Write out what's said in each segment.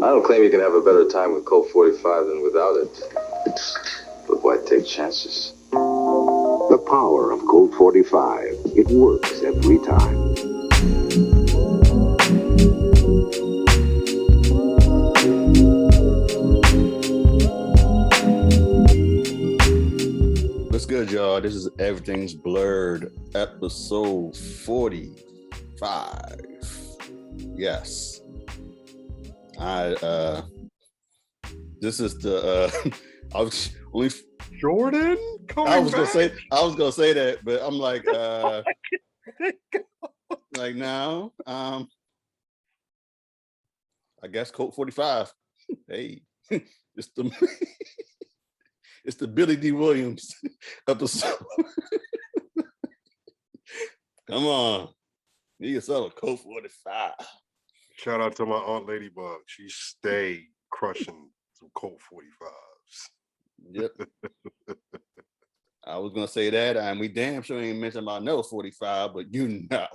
I don't claim you can have a better time with Colt 45 than without it. But why take chances? The power of Colt 45. It works every time. What's good, y'all? This is Everything's Blurred, episode 45. Yes. This is the I was only Jordan coming I was back? gonna say that, but I'm like like now, I guess Colt 45. Hey, it's the it's the Billy D. Williams episode. Come on. You can sell a Colt 45. Shout out to my aunt Ladybug. She stayed crushing some Colt 45s. Yep. I was gonna say that, and we damn sure ain't mentioned about no 45, but you know.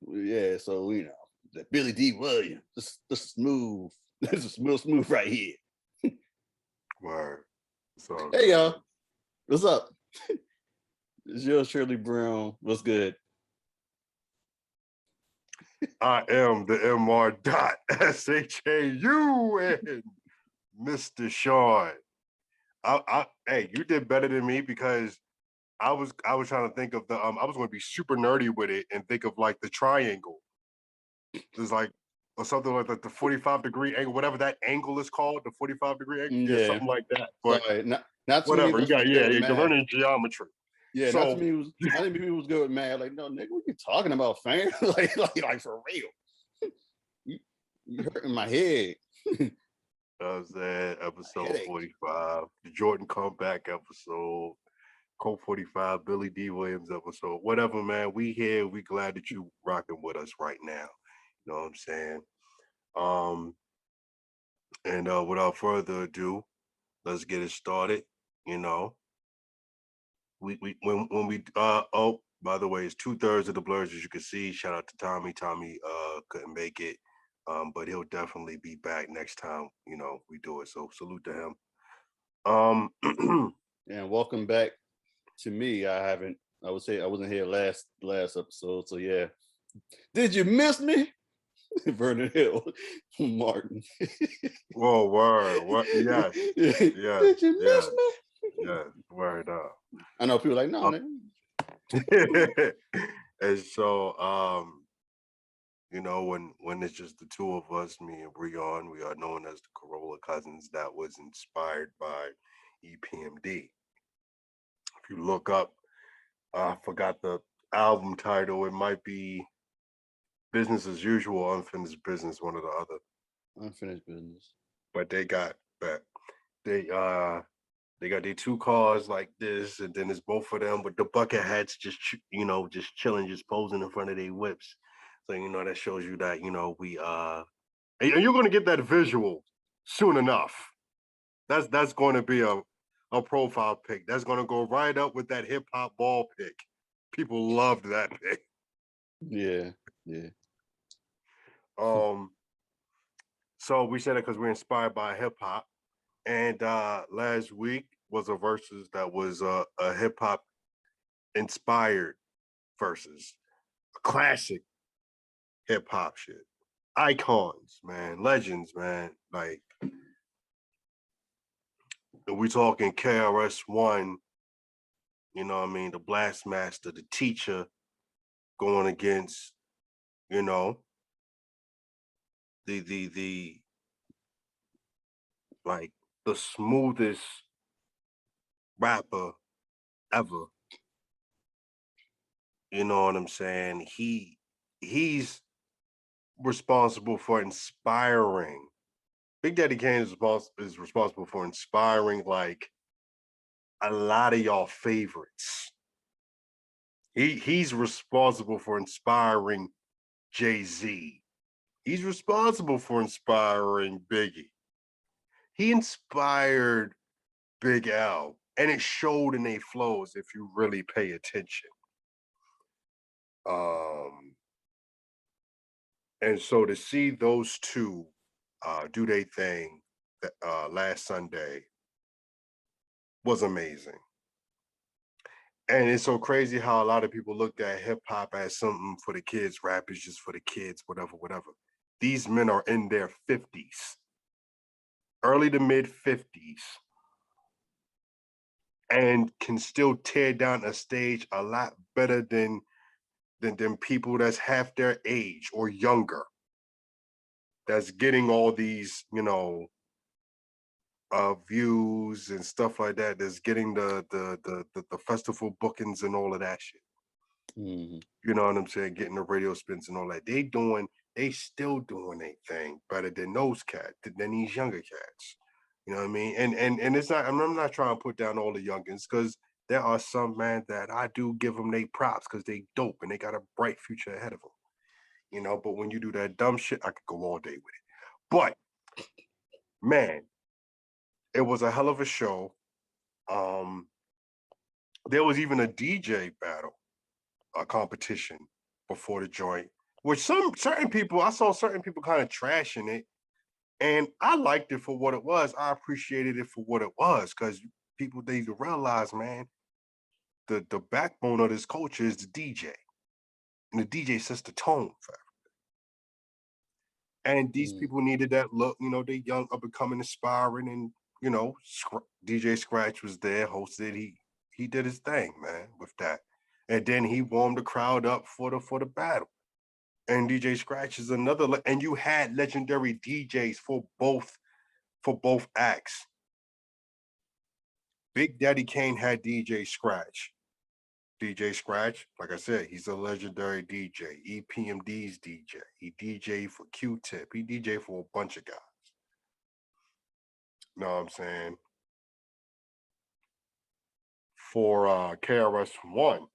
Yeah, so you know, the Billy D. Williams. This is smooth. This is real smooth right here. Word. So Hey y'all, what's up? It's yours, Shirley Brown. What's good? I am the MR.SHAU and Mr. Sean. Hey, you did better than me because I was trying to think of the I was going to be super nerdy with it and think of like the triangle. There's like or something like the 45-degree angle, whatever that angle is called, the 45-degree angle. Yeah, something like that. But sorry, not whatever. You got you're learning geometry. Yeah, so, not to me. I think people was good with math. Like, no, nigga, what you talking about, fam? like for real. You hurting my head. That was that episode 45, the Jordan comeback episode, Colt 45, Billy D. Williams episode, whatever, man. We here. We glad that you rocking with us right now. You know what I'm saying? And without further ado, let's get it started. You know, when we oh, by the way, it's 2/3 of the blurs, as you can see. Shout out to Tommy. Tommy couldn't make it. But he'll definitely be back next time, you know, we do it. So salute to him. And welcome back to me. I would say I wasn't here last episode. So yeah. Did you miss me? Vernon Hill, Martin. Whoa, word. What? Yes. Yeah. Did you miss me? Yeah, word up. I know people like, no, and so you know, when it's just the two of us, me and Breon, we are known as the Corolla Cousins. That was inspired by EPMD. If you look up, I forgot the album title. It might be Business as Usual, Unfinished Business, one or the other. Unfinished Business. But they got their two cars like this, and then it's both of them with the bucket hats, just just chilling, just posing in front of their whips. So that shows you that we and you're going to get that visual soon enough. That's going to be a profile pic. That's going to go right up with that hip hop ball pic. People loved that pic. Yeah. So we said it because we're inspired by hip hop. And last week was a versus that was a hip hop inspired versus a classic hip hop shit. Icons, man, legends, man. Like we talking KRS-One, you know what I mean, the Blastmaster, the Teacher, going against, the like the smoothest rapper ever. You know what I'm saying? He's responsible for inspiring. Big Daddy Kane is responsible for inspiring like a lot of y'all favorites. He's responsible for inspiring Jay-Z. He's responsible for inspiring Biggie. He inspired Big L, and it showed in their flows if you really pay attention. And so to see those two do their thing last Sunday was amazing. And it's so crazy how a lot of people looked at hip hop as something for the kids, rap is just for the kids, whatever. These men are in their 50s, early to mid 50s, and can still tear down a stage a lot better than people that's half their age or younger. That's getting all these, views and stuff like that. That's getting the festival bookings and all of that shit. Mhm. You know what I'm saying? Getting the radio spins and all that. They still doing their thing better than those cats, than these younger cats. You know what I mean? And it's not. I'm not trying to put down all the youngins because there are some, man, that I do give them they props because they dope and they got a bright future ahead of them. But when you do that dumb shit, I could go all day with it. But man, it was a hell of a show. There was even a DJ battle, a competition before the joint, which certain people, I saw certain people kind of trashing it. And I liked it for what it was. I appreciated it for what it was because people need to realize, man, the backbone of this culture is the DJ. And the DJ sets the tone for everything. And these people needed that look, they young, up and coming, aspiring, and DJ Scratch was there, hosted. He did his thing, man, with that. And then he warmed the crowd up for the battle. And DJ Scratch is another, and you had legendary DJs for both acts. Big Daddy Kane had DJ Scratch. DJ Scratch, like I said, he's a legendary DJ. EPMD's DJ. He DJ for Q-Tip. He DJ for a bunch of guys. Know what I'm saying? For KRS-One,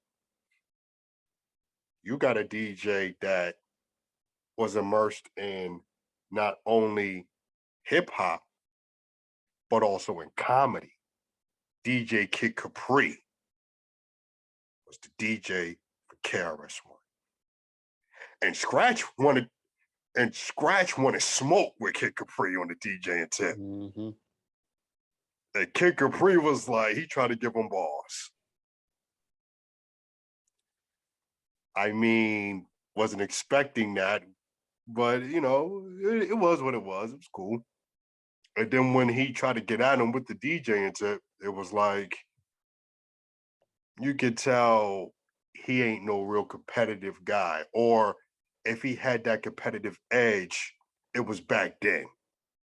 you got a DJ that was immersed in not only hip hop, but also in comedy. DJ Kid Capri was the DJ for KRS-One. And Scratch wanted smoke with Kid Capri on the DJ tip. Mm-hmm. And Kid Capri was like, he tried to give him balls. I mean, wasn't expecting that, but it was what it was. It was cool. And then when he tried to get at him with the DJ tip, it was like, you could tell he ain't no real competitive guy. Or if he had that competitive edge, it was back then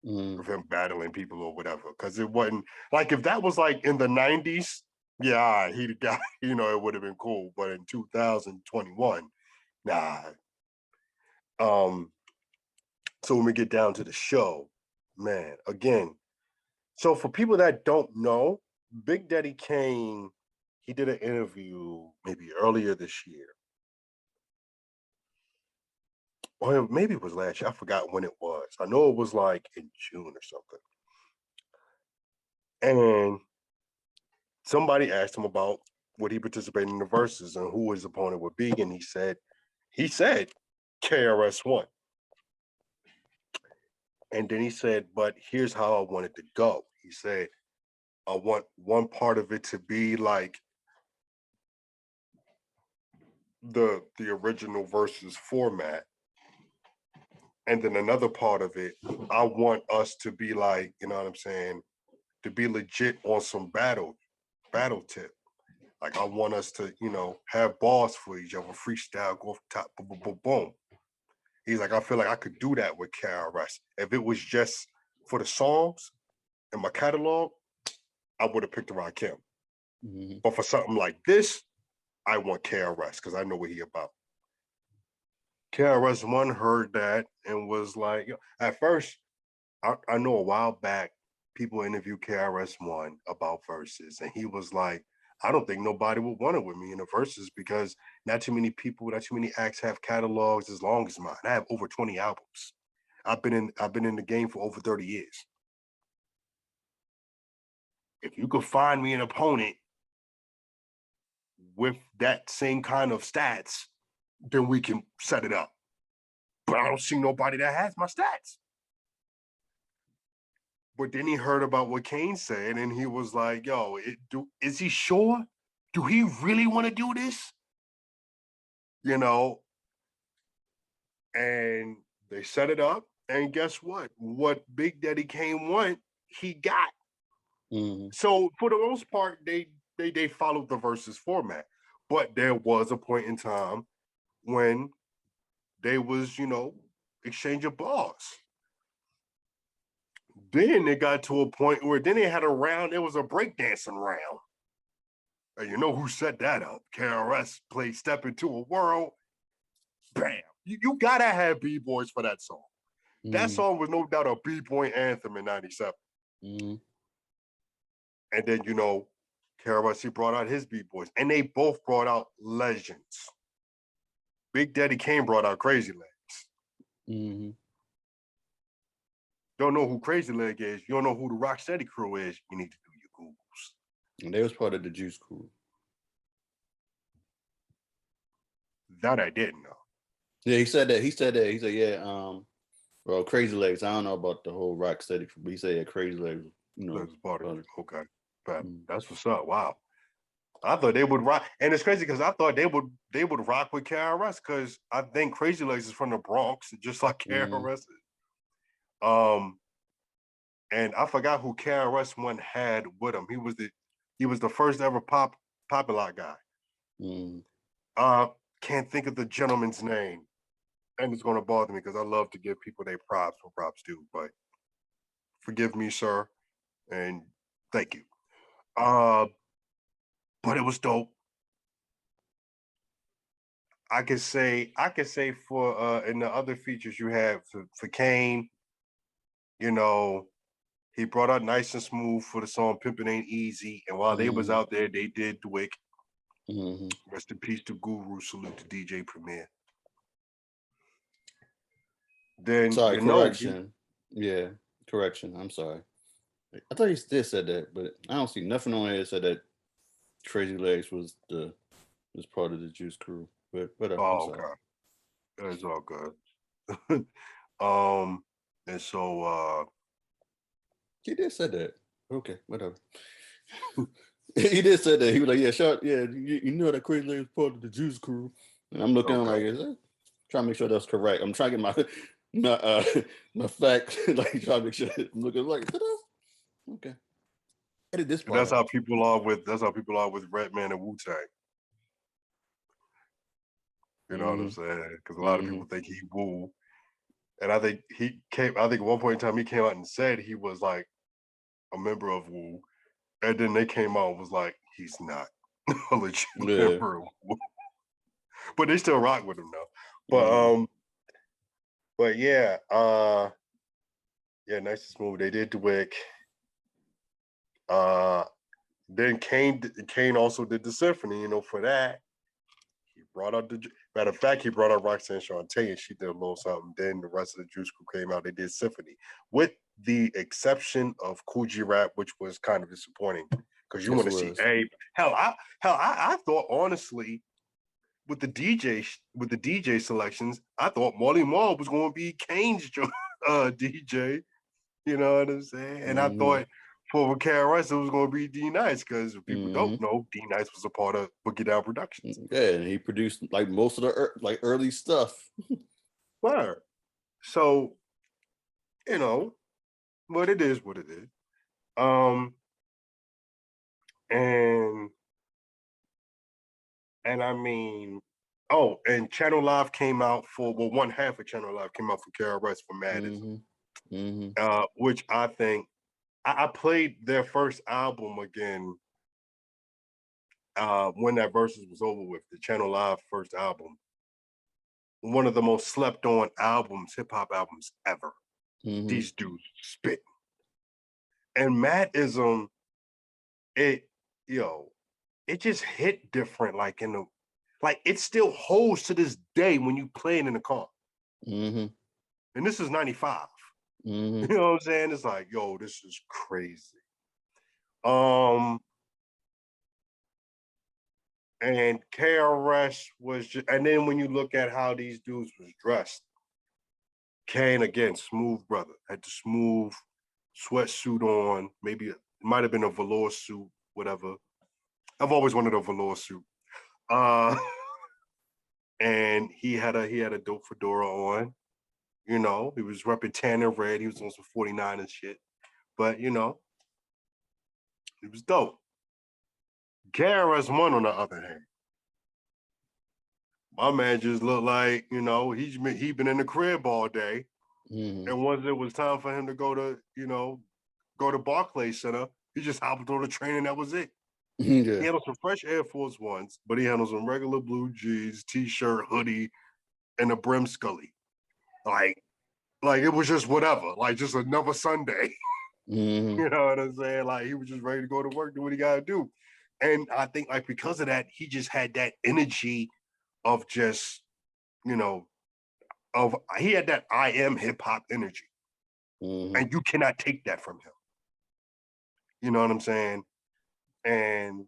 of him battling people or whatever. Because it wasn't like if that was like in the 90s, yeah, he'd got, it would have been cool. But in 2021, nah. So when we get down to the show, man, again, so for people that don't know, Big Daddy Kane, he did an interview maybe earlier this year. Or maybe it was last year. I forgot when it was. I know it was like in June or something. And somebody asked him about would he participate in the verses and who his opponent would be. And he said KRS-One. And then he said, but here's how I want it to go. He said, I want one part of it to be like the original versus format. And then another part of it, I want us to be like, you know what I'm saying, to be legit on some battle tip. Like I want us to, have balls for each other, freestyle, go off the top, boom, boom, boom, boom. He's like, I feel like I could do that with KRS. If it was just for the songs in my catalog, I would have picked Rakim. Mm-hmm. But for something like this, I want KRS because I know what he about. KRS-One heard that and was like, at first, I know a while back, people interviewed KRS-One about verses, and he was like, I don't think nobody would want it with me in the verses because not too many people, not too many acts have catalogs as long as mine. I have over 20 albums. I've been in the game for over 30 years. If you could find me an opponent with that same kind of stats, then we can set it up. But I don't see nobody that has my stats. But then he heard about what Kane said, and he was like, yo, is he sure? Do he really want to do this? You know? And they set it up, and guess what? What Big Daddy Kane want, he got. Mm-hmm. So for the most part, they followed the versus format. But there was a point in time when they was, exchanging bars. Then it got to a point where then they had a round, it was a breakdancing round. And you know who set that up? KRS played Step Into a World. Bam. You gotta have B-boys for that song. Mm-hmm. That song was no doubt a B-boy anthem in 97. Mm-hmm. And then, KRS, he brought out his B-boys. And they both brought out legends. Big Daddy Kane brought out Crazy Legs. Mm-hmm. Don't know who Crazy Leg is. You don't know who the Rocksteady crew is. You need to do your Googles. And they was part of the Juice Crew. That I didn't know. Yeah, he said that. He said, yeah, well, Crazy Legs. I don't know about the whole Rocksteady crew, but he said, yeah, Crazy Legs, That's part of it. Okay. But Mm. that's what's up. Wow. I thought they would rock. And it's crazy because I thought they would rock with KRS because I think Crazy Legs is from the Bronx, just like KRS is. And I forgot who KRS one had with him. He was the first ever popular guy. Mm. Can't think of the gentleman's name. And it's gonna bother me because I love to give people their props when props due, but forgive me, sir, and thank you. But it was dope. I could say for in the other features you have for Kane, he brought out Nice and Smooth for the song Pimpin' Ain't Easy. And while they was out there, they did Dwick. Mm-hmm. Rest in peace to Guru. Salute to DJ Premier. Then Sorry, correction. Yeah, correction. I'm sorry. I thought he still said that, but I don't see nothing on here that said that Crazy Legs was part of the Juice Crew. But whatever. Oh, okay. That's all good. And so he did say that. Okay, whatever. He did say that. He was like, yeah, you know that Crazy Legs part of the Juice Crew. And I'm looking like, is that? Trying to make sure that's correct. I'm trying to get my facts, like trying to make sure I'm looking like, is that us? Okay. Edit this part. That's how people are with Redman and Wu-Tang. You know what I'm saying? Because a lot of people think he Wu. And I think at one point in time he came out and said he was like a member of Wu. And then they came out and was like, he's not a legit member of Wu. But they still rock with him though. But yeah, Nice and Smooth. They did Dwick. Then Kane also did the symphony, for that. He brought out matter of fact, he brought out Roxanne Shante and she did a little something. Then the rest of the Juice Crew came out, they did symphony. With the exception of Coogee Rap, which was kind of disappointing. Because you want to see I thought honestly, with the DJ selections, I thought Marley Marl was going to be Kane's DJ. You know what I'm saying? And I thought for KRS, it was going to be D Nice because people don't know D Nice was a part of Boogie Down Productions. Yeah, and he produced like most of the early stuff. Word. So, but it is what it is. And I mean, and Channel Live came out one half of Channel Live came out for KRS for Madison. Which I think I played their first album again when that Versus was over with, the Channel Live first album. One of the most slept on hip hop albums ever. These dudes spit. And Madism, it just hit different, like it still holds to this day when you play it in the car. And this is 95. You know what I'm saying? It's like, yo, this is crazy. And KRS was just, and then when you look at how these dudes was dressed, Kane again, smooth brother, had the smooth sweatsuit on, maybe it might have been a velour suit, whatever. I've always wanted a velour suit. Uh and he had a dope fedora on. You know, he was repping tan and red. He was on some 49 and shit. But you know, it was dope. KRS-One, on the other hand, my man just looked like, you know, he been in the crib all day. And once it was time for him to go to Barclays Center, he just hopped on the train and that was it. Yeah. He had on some fresh Air Force Ones, but he had on some regular blue jeans, t-shirt, hoodie, and a brim scully. Like it was just whatever, like just another Sunday. You know what I'm saying? Like he was just ready to go to work, do what he gotta do. And I think like because of that, he just had that energy of just, you know, he had that I am hip hop energy. And you cannot take that from him. You know what I'm saying? And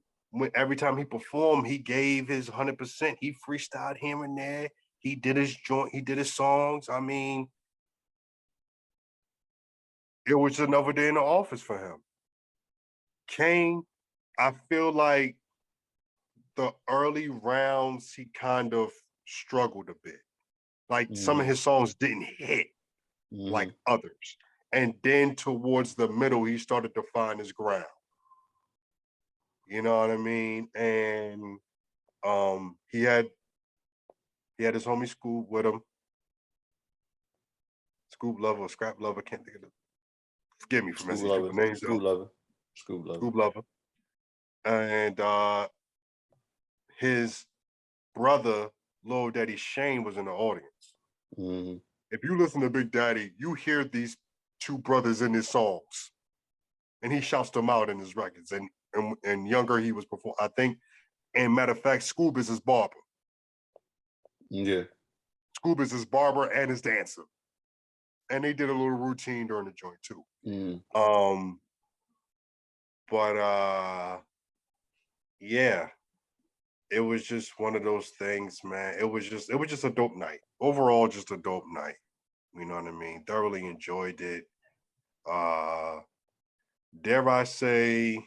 every time he performed, he gave his 100%. He freestyled here and there. He did his joint. He did his songs. I mean, it was another day in the office for him. Kane, I feel like the early rounds, he kind of struggled a bit. Like some of his songs didn't hit like others. And then towards the middle, he started to find his ground. You know what I mean? And he had his homie Scoop with him. Scoop Lover, Scrap Lover, can't think of it. Forgive me for messing stupid names up. Scoop Lover. And his brother, Lil Daddy Shane, was in the audience. If you listen to Big Daddy, you hear these two brothers in his songs. And he shouts them out in his records. And younger he was before, I think. And matter of fact, Scoob is his barber. Yeah. Scoob is his barber and his dancer. And they did a little routine during the joint too. But yeah, it was just one of those things, man. It was just a dope night. Overall, just a dope night. You know what I mean? Thoroughly enjoyed it. Dare I say,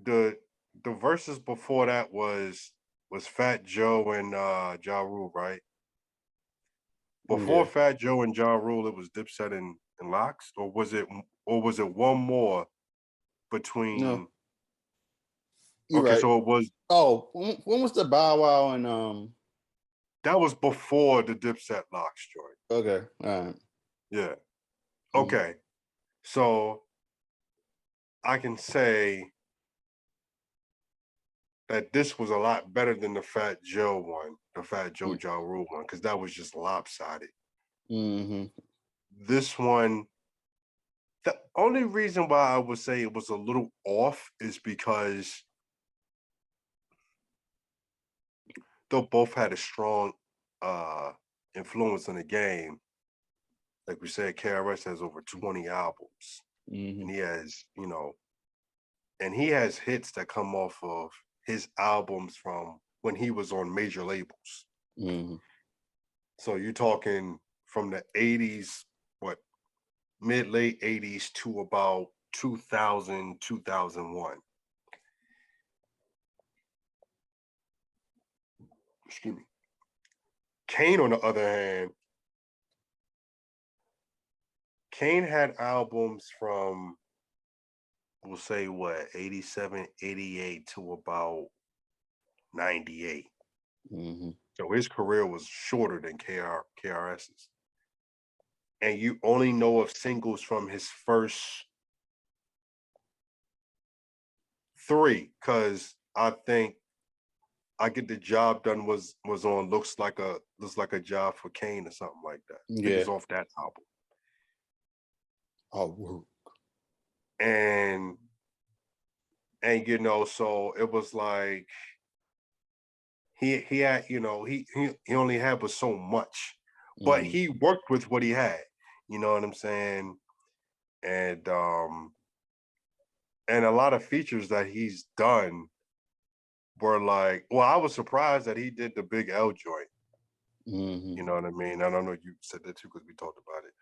the verses before that was Fat Joe and Ja Rule, right? Before Fat Joe and Ja Rule, it was Dipset and Lox, or was it one more between? No. You're okay, right. so it was. Oh, when was the Bow Wow and That was before the Dipset Lox joint. Okay, all right. Yeah. Okay. So I can say that this was a lot better than the Fat Joe one, the Fat Joe Ja Rule one, because that was just lopsided. This one, the only reason why I would say it was a little off is because they both had a strong influence in the game. Like we said, KRS has over 20 albums. And he has, and he has hits that come off of his albums from when he was on major labels. So you're talking from the 80s, mid-late 80s to about 2000, 2001. Excuse me. Kane, on the other hand, Kane had albums from, we'll say 87, 88 to about 98. So his career was shorter than KRS's. And you only know of singles from his first 3, because I think I Get the Job Done was on looks like a Job for Kane or something like that. I think it's off that album. Oh, and so it was like he had, he only had but so much, but he worked with what he had. You know what I'm saying? And And a lot of features that he's done were like, well, I was surprised that he did the Big L joint. Mm-hmm. You know what I mean? I don't know, you said that too because we talked about it.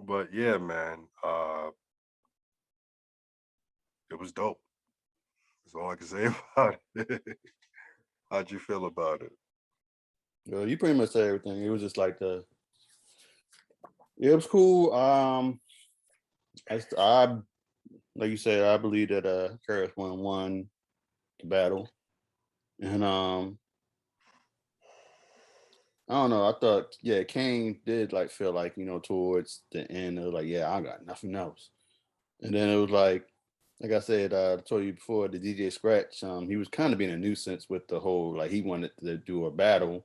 But yeah, man, it was dope. That's all I can say about it. How'd you feel about it? Well, you pretty much said everything. It was just like it was cool. I like you said, I believe that Karis won the battle, and I don't know. I thought, yeah, Kane did like feel like, towards the end, it was like, yeah, I got nothing else. And then it was like I said, I told you before, the DJ Scratch, he was kind of being a nuisance with the whole, like, he wanted to do a battle.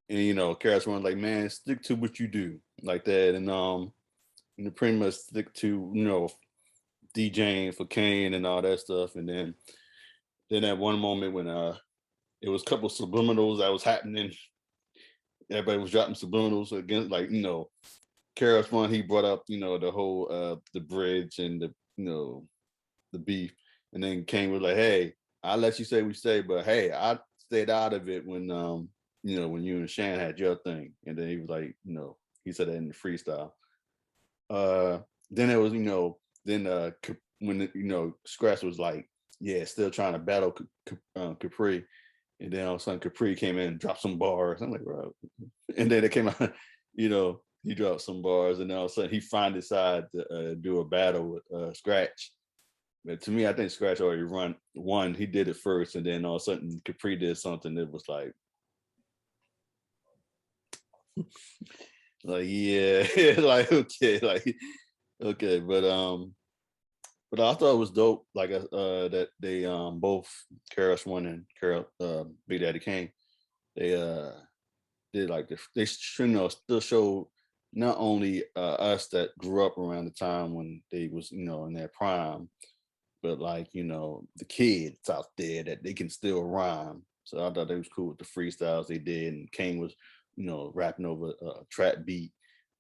And, Karis was like, man, stick to what you do, like that. And pretty much stick to, DJing for Kane and all that stuff. And then at one moment when it was a couple of subliminals that was happening, everybody was dropping subliminals against, like, Karis one, he brought up, the whole the bridge and the beef. And then Kane was like, hey, I'll let you say what you say, but hey, I stayed out of it when when you and Shan had your thing. And then he was like, he said that in the freestyle. Then it was, then when Scratch was like, yeah, still trying to battle Capri. And then all of a sudden Capri came in and dropped some bars. I'm like, bro. And then it came out, he dropped some bars, and then all of a sudden he finally decided to do a battle with Scratch. But to me, I think Scratch already won. He did it first, and then all of a sudden Capri did something that was like yeah, like okay, but I thought it was dope, like that they both Karis One and Big Daddy Kane, they did like they still showed not only us that grew up around the time when they was in their prime, but like the kids out there that they can still rhyme. So I thought it was cool with the freestyles they did, and Kane was rapping over a trap beat.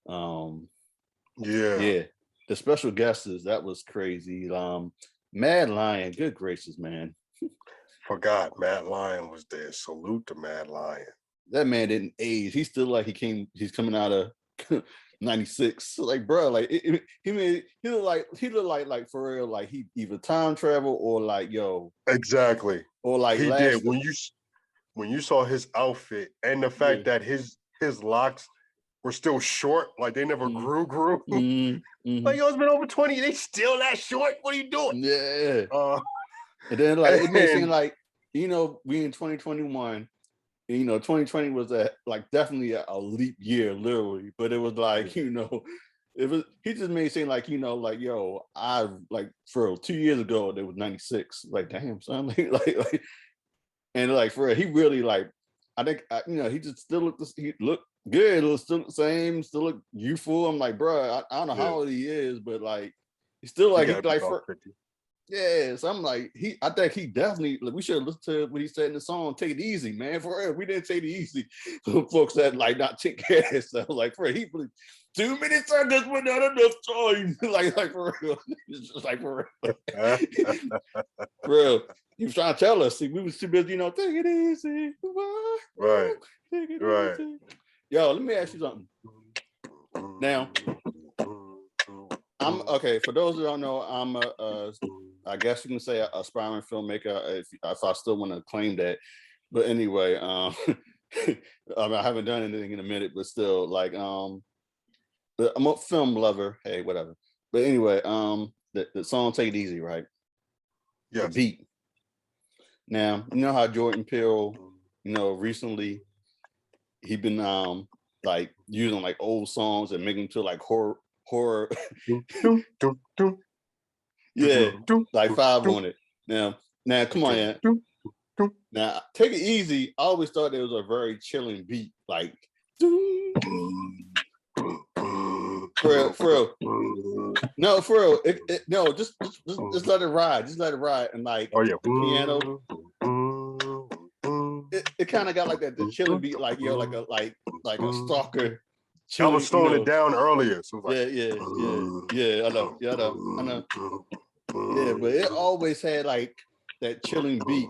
Yeah, the special guests, that was crazy. Mad Lion, good gracious, man. Forgot Matt Lion was there. Salute to Mad Lion. That man didn't age. He's still like he's coming out of 96. Like, bro, like he looked like for real, like he either time travel or like Exactly. or like he did when you saw his outfit and the fact that his locks were still short, like they never grew. Like, it's been over 20, they still that short. What are you doing? Yeah. And then like it may seem like we in 2021. 2020 was definitely a leap year, literally. But it was like it was. He just made it seem like I like for 2 years ago there was 96. Like, damn son, like and like for real, he really like. I think he just still looked good. It was still the same. Still look youthful. I'm like, bro, I don't know how old he is, but like he's still like yeah, so I'm like, I think he definitely, we should listen to what he said in the song, take it easy, man. For real, we didn't take it easy. So folks that like not take care of themselves. Like, for real, he really, 2 minutes seconds were not enough time. like for real. It's just like for real. For real. He was trying to tell us, we was too busy, take it easy. Right. Take it easy. Yo, let me ask you something. Now, I'm okay. For those who don't know, I'm I guess you can say aspiring filmmaker if I still want to claim that. But anyway, I haven't done anything in a minute, but still, like, I'm a film lover. Hey, whatever. But anyway, the song "Take It Easy," right? Yeah. The beat. Now, you know how Jordan Peele, recently he been like using like old songs and making them to like horror. Yeah, like 5 on it. Now, come on, yeah. Now, Take It Easy. I always thought it was a very chilling beat, like for real. No, for real. No, just let it ride. Just let it ride, and like the piano. It kind of got like that the chilling beat, like like a stalker chilling. was slowing it down earlier. So it was Yeah. I know. I know. Yeah, but it always had like that chilling beat.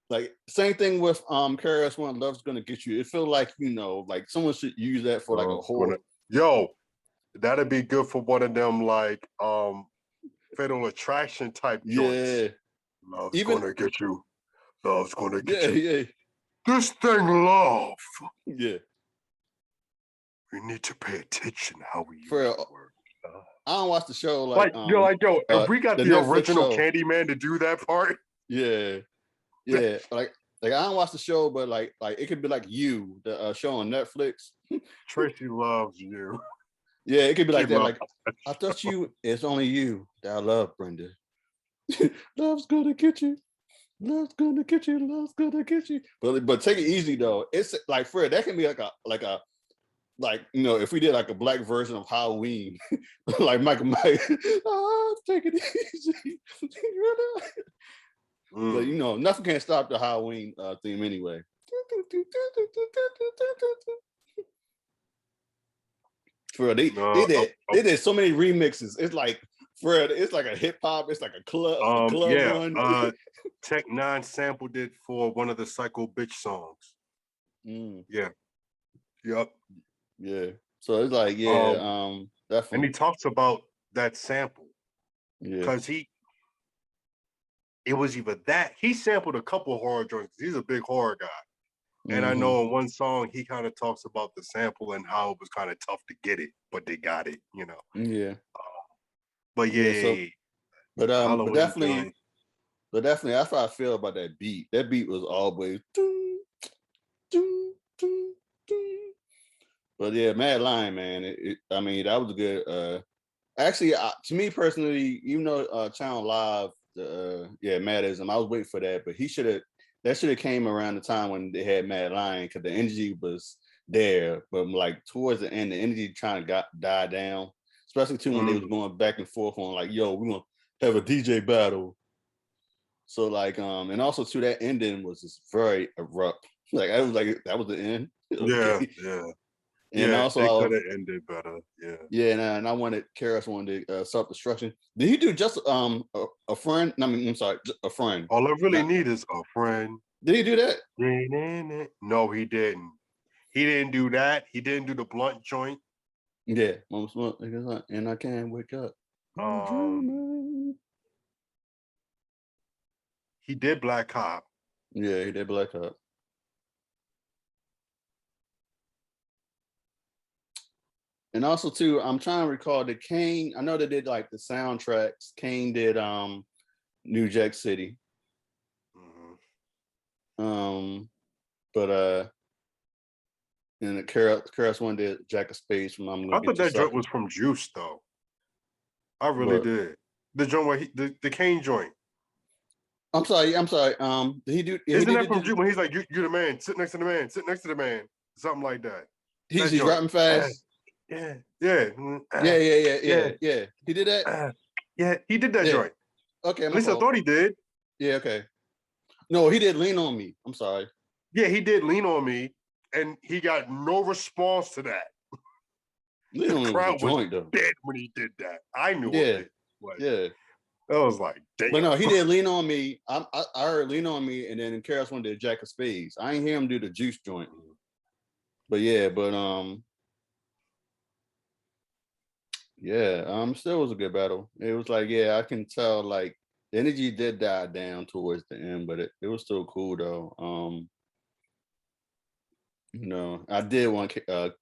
Like same thing with KRS One, Love's Gonna Get You. It feels like, like someone should use that for like a horror. Yo, that'd be good for one of them like Fatal Attraction type joints. Yeah. Love's gonna get you. Love's gonna get you. Yeah. This thing, love. Yeah. We need to pay attention how we use For the word. I don't watch the show Yo, if we got the Netflix original show. Candyman to do that part. Yeah. Like I don't watch the show, but like it could be like You, the show on Netflix. Tracy loves you. Yeah, it could be like that. Like I thought it's only you that I love, Brenda. Love's gonna get you. Love's gonna get you. Love's gonna get you. But take it easy though. It's like Fred, that can be like if we did like a black version of Halloween, like Michael Myers. Oh, take it easy. But nothing can stop the Halloween theme anyway. Fred, they did so many remixes. It's like Fred, it's like a hip hop, it's like a club one. Tech Nine sampled it for one of the Psycho Bitch songs. Yeah. Yep. Yeah. So it's like, definitely. And he talks about that sample. Yeah. Because it was either that, he sampled a couple horror joints. He's a big horror guy. And I know in one song, he kind of talks about the sample and how it was kind of tough to get it, but they got it, Yeah. But but definitely, that's how I feel about that beat. That beat was always doom, doom, doom, doom. But yeah, Mad Lion, man. I mean, that was a good. Actually, to me personally, even though Channel Live, Madism, I was waiting for that, but that should have came around the time when they had Mad Lion because the energy was there, but like towards the end, the energy trying to die down, especially too when they was going back and forth on like, yo, we're gonna have a DJ battle. So like, and also too, that ending was just very abrupt. Like I was like, that was the end. Okay. Yeah. And also, it could have ended better. Yeah. Yeah, and I wanted KRS One to self-destruction. Did he do just a friend? I mean, I'm sorry, a friend. All I really need is a friend. Did he do that? No, he didn't. He didn't do that. He didn't do the blunt joint. Yeah, and I can't wake up. He did Black Cop. Yeah, he did Black Cop. And also too, I'm trying to recall that Kane, I know they did like the soundtracks. Kane did New Jack City. But and the KRS One did Jack of Spades from I'm Gonna I Get thought You that joint Sucker. was from Juice though. I really did. The joint where the Kane joint. I'm sorry. Did he do? Isn't that from Juice when he's like, "You're the man. Sit next to the man. Sit next to the man." Something like that. He's rapping fast. Yeah. Yeah. He did that. Yeah, he did that joint. Okay, at least I thought he did. Yeah. Okay. No, he did Lean on Me. I'm sorry. Yeah, he did Lean on Me, and he got no response to that. The crowd was dead when he did that. I knew it. Yeah. I was like, damn. But no, he did Lean on Me. I heard Lean on Me, and then KRS One did Jack of Spades. I ain't hear him do the Juice joint. But still was a good battle. It was like, I can tell like the energy did die down towards the end, but it was still cool though. I did want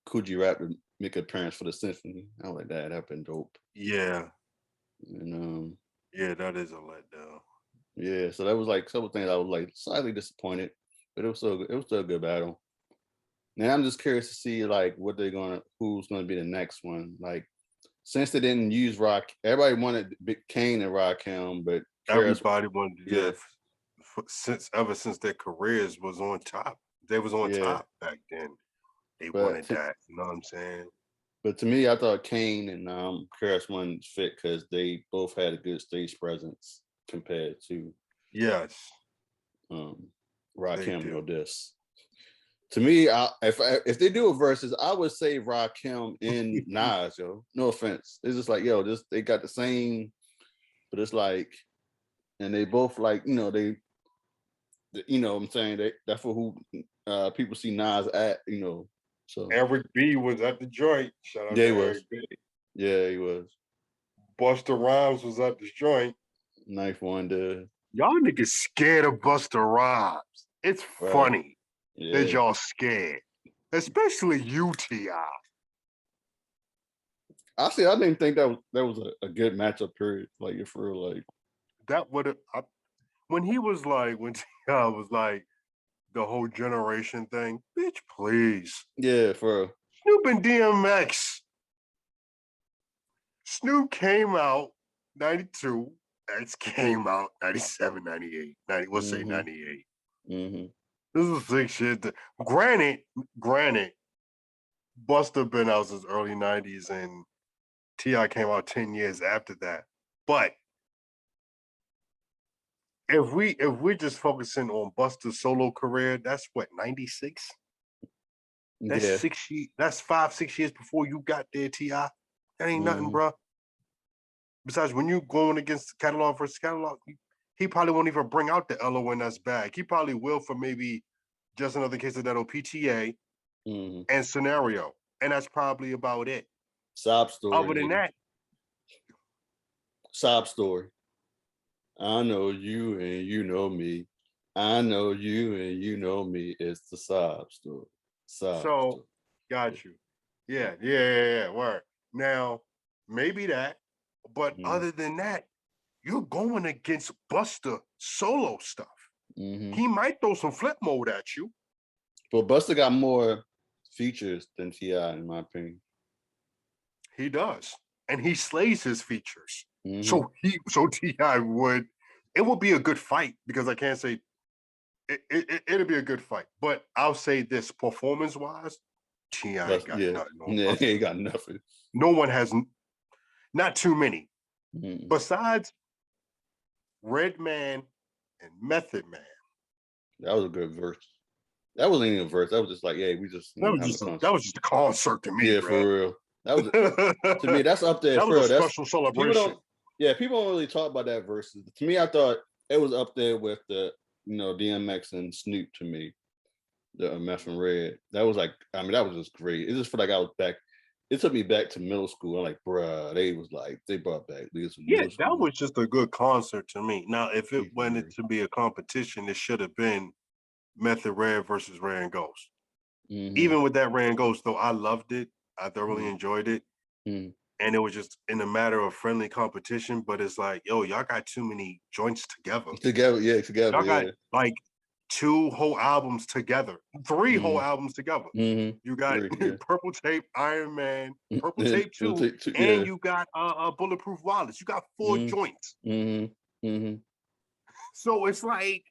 Coogee Rap to make an appearance for the symphony. I was like, that'd been dope. Yeah. And yeah, that is a letdown. Yeah, so that was like several things I was like slightly disappointed, but it was still a good battle. Now I'm just curious to see like who's gonna be the next one. Like since they didn't use Rock, everybody wanted Kane and Rakim, but everybody wanted ever since their careers was on top. They was on top back then. They wanted that. You know what I'm saying? But to me, I thought Kane and KRS One fit because they both had a good stage presence compared to Rakim or this. To me, if they do a versus, I would say Rakim and Nas, yo. No offense. It's just like, yo, they got the same, but it's like, and they both like, they what I'm saying, that's for who people see Nas at, So Eric B was at the joint. Shout out yeah, to he was. Eric B. Yeah, he was. Busta Rhymes was at the joint. Knife Wonder. Y'all niggas scared of Busta Rhymes. It's funny that y'all scared. Especially you, T.I. Honestly, I didn't think that was a good matchup, period. Like, if for real, like that would have when T.I. was like the whole generation thing, bitch, please. Yeah, for real. Snoop and DMX. Snoop came out 92. X came out 97, 98. 90, we'll say 98. Mm-hmm. This is sick shit. Granted, Busta been out since early 90s and T.I. came out 10 years after that. But if we're just focusing on Busta's solo career, that's what, 96? That's 6 years. That's 5-6 years before you got there, T.I. That ain't nothing, bro. Besides, when you going against catalog versus catalog, he probably won't even bring out the LONS bag. He probably will for maybe Just Another Case of That PTA and Scenario. And that's probably about it. Sob Story. Other than that. Sob Story. I know you and you know me. I know you and you know me. It's the Sob Story. Story. Got you. Yeah. Word. Now, maybe that. But other than that, you're going against Busta solo stuff. He might throw some flip mode at you. But Busta got more features than T.I., in my opinion. He does. And he slays his features. So T.I. it would be a good fight, because I can't say it'll be a good fight. But I'll say this, performance-wise, T.I. got nothing. Yeah, he got nothing. No one has, not too many. Besides Redman and Method Man. That was a good verse. That wasn't even a verse. That was just like, yeah, we just that was just a concert to me. Yeah, bro. For real. That was to me. That's up there. That for was real. a special celebration. People don't really talk about that verse. To me, I thought it was up there with the DMX and Snoop. To me, the Meth and Red. That was like, that was just great. It just felt like I was back. It took me back to middle school. I'm like, bruh, they brought back this. Yeah, that was just a good concert to me. Now, if it wanted to be a competition, it should have been Method Red versus Ray and Ghost. Even with that Ray and Ghost, though, I loved it. I thoroughly enjoyed it. And it was just in a matter of friendly competition, but it's like, yo, y'all got too many joints together. Together. Y'all got like 2 whole albums together, 3 whole albums together. You got Purple Tape, Iron Man, Purple Tape 2, and you got Bulletproof Wallace. You got 4 joints. So it's like,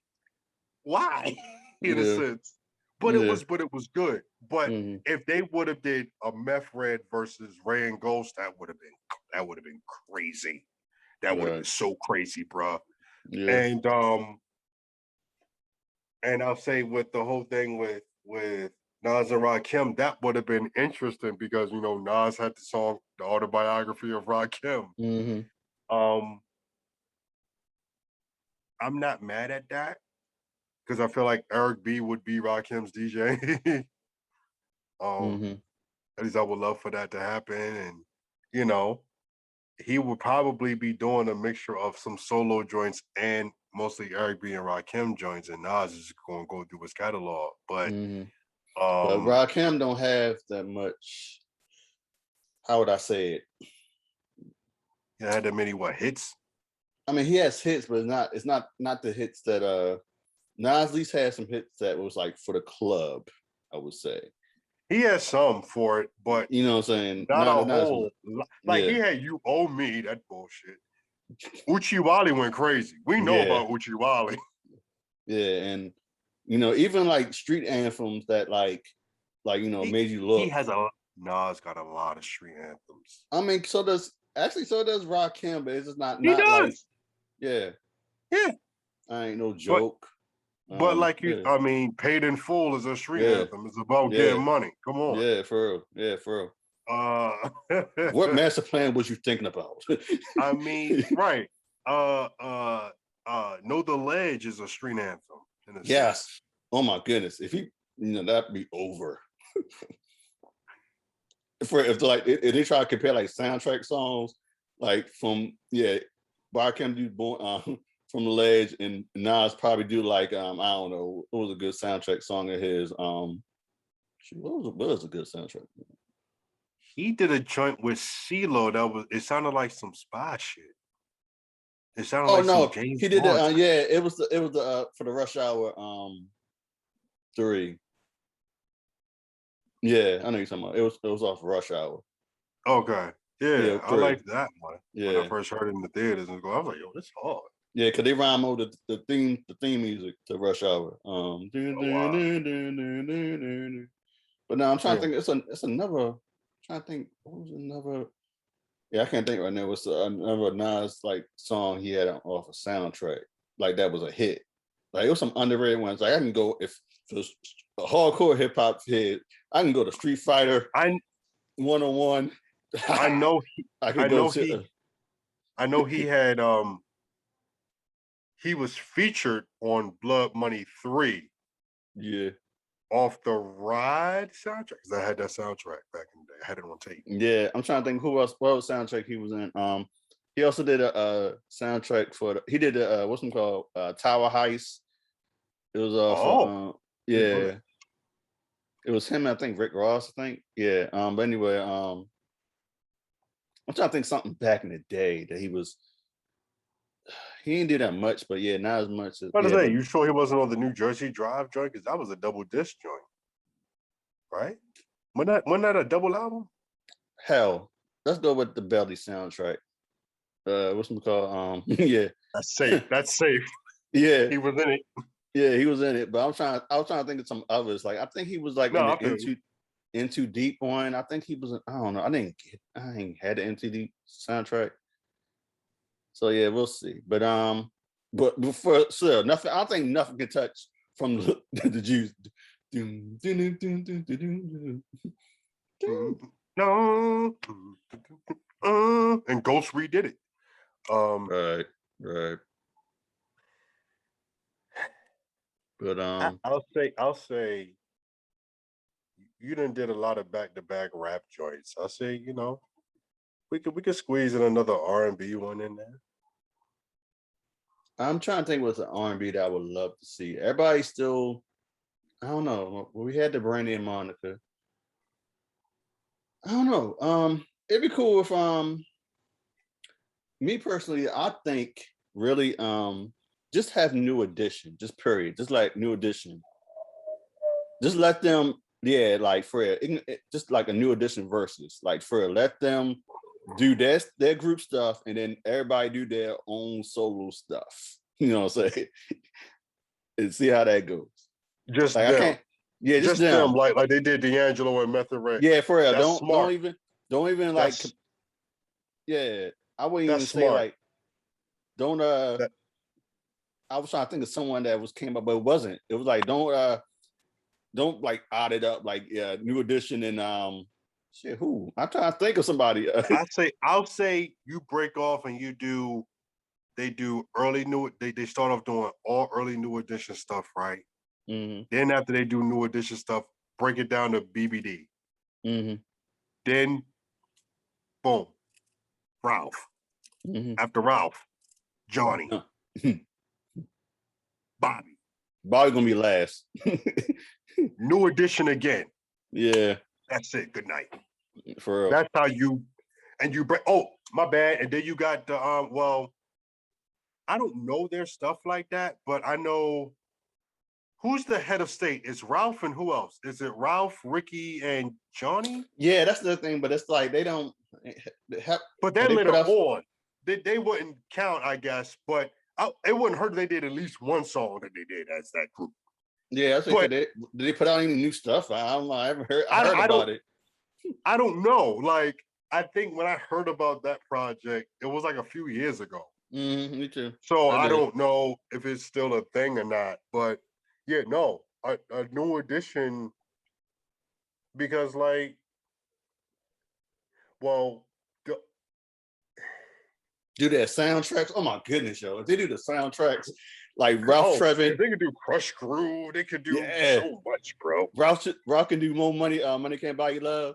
why? In a sense. But it was good. But if they would have did a Meth Red versus Ray and Ghost, that would have been crazy. That would have been so crazy, bro. Yeah. And I'll say with the whole thing with Nas and Rakim, that would have been interesting, because Nas had the song, the autobiography of Rakim. I'm not mad at that, because I feel like Eric B would be Rakim's DJ. At least I would love for that to happen. And, he would probably be doing a mixture of some solo joints and mostly Eric B and Rakim joints, and Nas is going to go through his catalog. But but Rakim don't have that much, how would I say it? He had that many hits? I mean, he has hits, but it's not the hits that Nas at least had some hits that was like for the club, I would say. He has some for it, but you know what I'm saying? Not a whole. Like he had You Owe Me, that bullshit. Uchiwali went crazy. We know about Uchiwali. Yeah, and even like street anthems that like made you look. Nas got a lot of street anthems. I mean, so does Rakim, but it's just not. He does. Like, yeah. Yeah. I ain't no joke. But like Yeah, I mean, Paid in Full is a street yeah, anthem. It's about yeah, getting money. Come on. yeah, for real. Yeah, for real. Uh, What master plan was you thinking about? I mean, right. Know the Ledge is a street anthem in a Yes. sense. Oh my goodness. If that'd be over. If like if they try to compare like soundtrack songs, like from Bar Cam do born from the Ledge, and Nas probably do like I don't know, what was a good soundtrack song of his? What was a good soundtrack? He did a joint with CeeLo it sounded like some spy shit. It sounded Oh like some no, James he did Bond it. type. It was the for the Rush Hour 3. Yeah, I know you're talking about. It was off Rush Hour. Okay. Yeah, I 3. like that one. When I Yeah, first heard it in the theaters and I was like, yo, this hard. yeah, because they rhyme over the theme music to Rush Hour. Oh, wow. But now I'm trying to Yeah. think. It's another. I'm trying to think. What was another? Yeah, I can't think right now. It's another Nas like song he had off a soundtrack. Like that was a hit. Like it was some underrated ones. Like I can go if it's a hardcore hip hop head, I can go to Street Fighter 101. I know I could go I know he had he was featured on Blood Money 3 yeah. off the Ride soundtrack. Because I had that soundtrack back in the day. I had it on tape. Yeah, I'm trying to think what soundtrack he was in. He also did a soundtrack for he did a what's it called? Tower Heist. It was for yeah. It was him, I think Rick Ross, I think. Yeah. But anyway, I'm trying to think something back in the day that he didn't do that much, but yeah, not as much as What is that? You sure he wasn't on the New Jersey Drive joint? Because that was a double disc joint. Right? Wasn't that a double album? Hell, let's go with the Belly soundtrack. What's it called? Yeah. That's safe. That's safe. Yeah. He was in it. Yeah, he was in it. But I was trying to think of some others. Like I think he was like Into Deep one. I think he was I don't know. I ain't had the Into Deep soundtrack. So yeah, we'll see. But for sure, nothing. I don't think nothing can touch from the Jews. No, and Ghost redid it. Right. But I'll say, you done did a lot of back-to-back rap joints. I'll say, we could squeeze in another R&B one in there. I'm trying to think what's an R&B that I would love to see. Everybody still, I don't know. We had the Brandy and Monica. I don't know. It'd be cool if me personally, I think really just have New Edition, just period. Just like New Edition. Just let them, like Fred, just like a New Edition versus. Like Fred, let them do their group stuff and then everybody do their own solo stuff. You know what I'm saying? And see how that goes. Just like, them. I can't, just them. Like they did D'Angelo and Method Red. Yeah, for real. Don't even like. I wouldn't even say like. Don't I was trying to think of someone that came up, but it wasn't. It was like don't like odd it up like New Edition and shit. Who? I'm trying to think of somebody. I'll say you break off and they do early new. They start off doing all early New Edition stuff, right? Mm-hmm. Then after they do New Edition stuff, break it down to BBD. Mm-hmm. Then, boom, Ralph. Mm-hmm. After Ralph, Johnny, Bobby. Bobby gonna be last. New Edition again. Yeah. That's it. Good night. For real. That's how you break. Oh, my bad. And then you got the well, I don't know their stuff like that, but I know who's the head of state. It's Ralph and who else? Is it Ralph, Ricky, and Johnny? Yeah, that's the thing. But it's like they don't. But then later on, they wouldn't count, I guess. But it wouldn't hurt if they did at least one song that they did as that group. Yeah, I think did they put out any new stuff? I don't know. I haven't heard. I heard about it. I don't know. Like I think when I heard about that project, it was like a few years ago. Me too. So I don't know if it's still a thing or not. But Yeah, no, a new edition because like, well, the, Do their soundtracks. Oh my goodness, yo! If they do the soundtracks, like Ralph if Trevin, they could do Crush Groove, they could do yeah, so much, bro. Ralph can do more money. Money can't buy you love.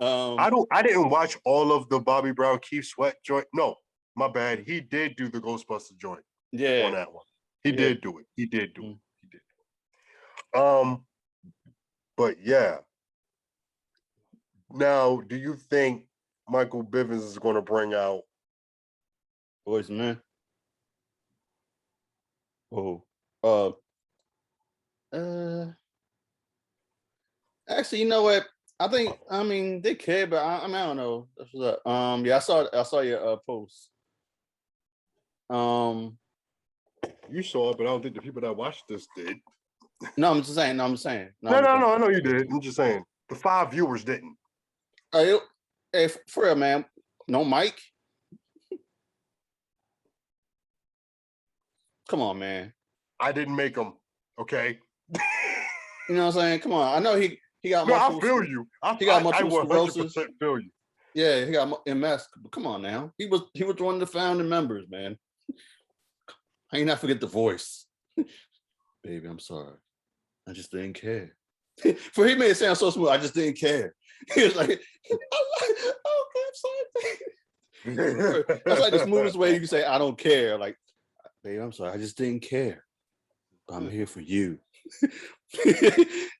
I didn't watch all of the Bobby Brown Keith Sweat joint. No, my bad. He did do the Ghostbuster joint on Yeah, that one. He yeah. did do it. He did do Mm. it. He did. But yeah. Now, do you think Michael Bivins is going to bring out? Boys and Men. Oh, uh, actually, you know what? I mean, they care, but I mean, I don't know. That's what's up. Yeah, I saw your post. You saw it, but I don't think the people that watched this did. No, I'm just saying. No, I'm saying. No, No, I'm no, saying. no. I know you did. I'm just saying the 5 viewers didn't. Hey, hey, for real, man. No Mike. Come on, man. I didn't make them. Okay. You know what I'm saying? Come on. I know he got No, I multiple. feel you. He got I multiple 100% sclerosis. feel you. Yeah, he got MS. But come on now. He was one of the founding members, man. I ain't not forget the voice. Baby, I'm sorry. I just didn't care. For he made it sound so smooth. I just didn't care. He was like, okay, I'm sorry. That's like the smoothest way you can say I don't care. Like, babe, I'm sorry. I just didn't care. I'm here for you.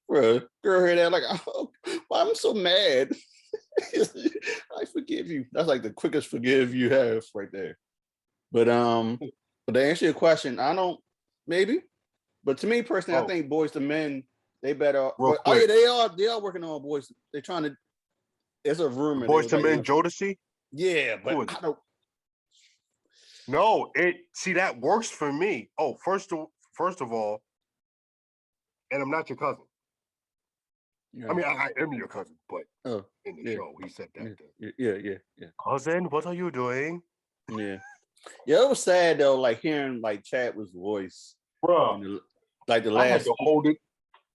Bro, girl heard that like, oh, why I'm so mad. I forgive you. That's like the quickest forgive you have right there. But to answer your question, I don't maybe. But to me personally, I think Boys to Men, they better. But, oh yeah, they are working on Boys. They're trying to. It's a rumor. Boys to Men, Jodeci. Yeah, but I don't. No, see that works for me. Oh, first of all, and I'm not your cousin. Yeah. I mean, I am your cousin, but in the show, he said that. Yeah. Cousin, what are you doing? Yeah, it was sad though, like hearing like Chadwick's voice, bro. Like the last,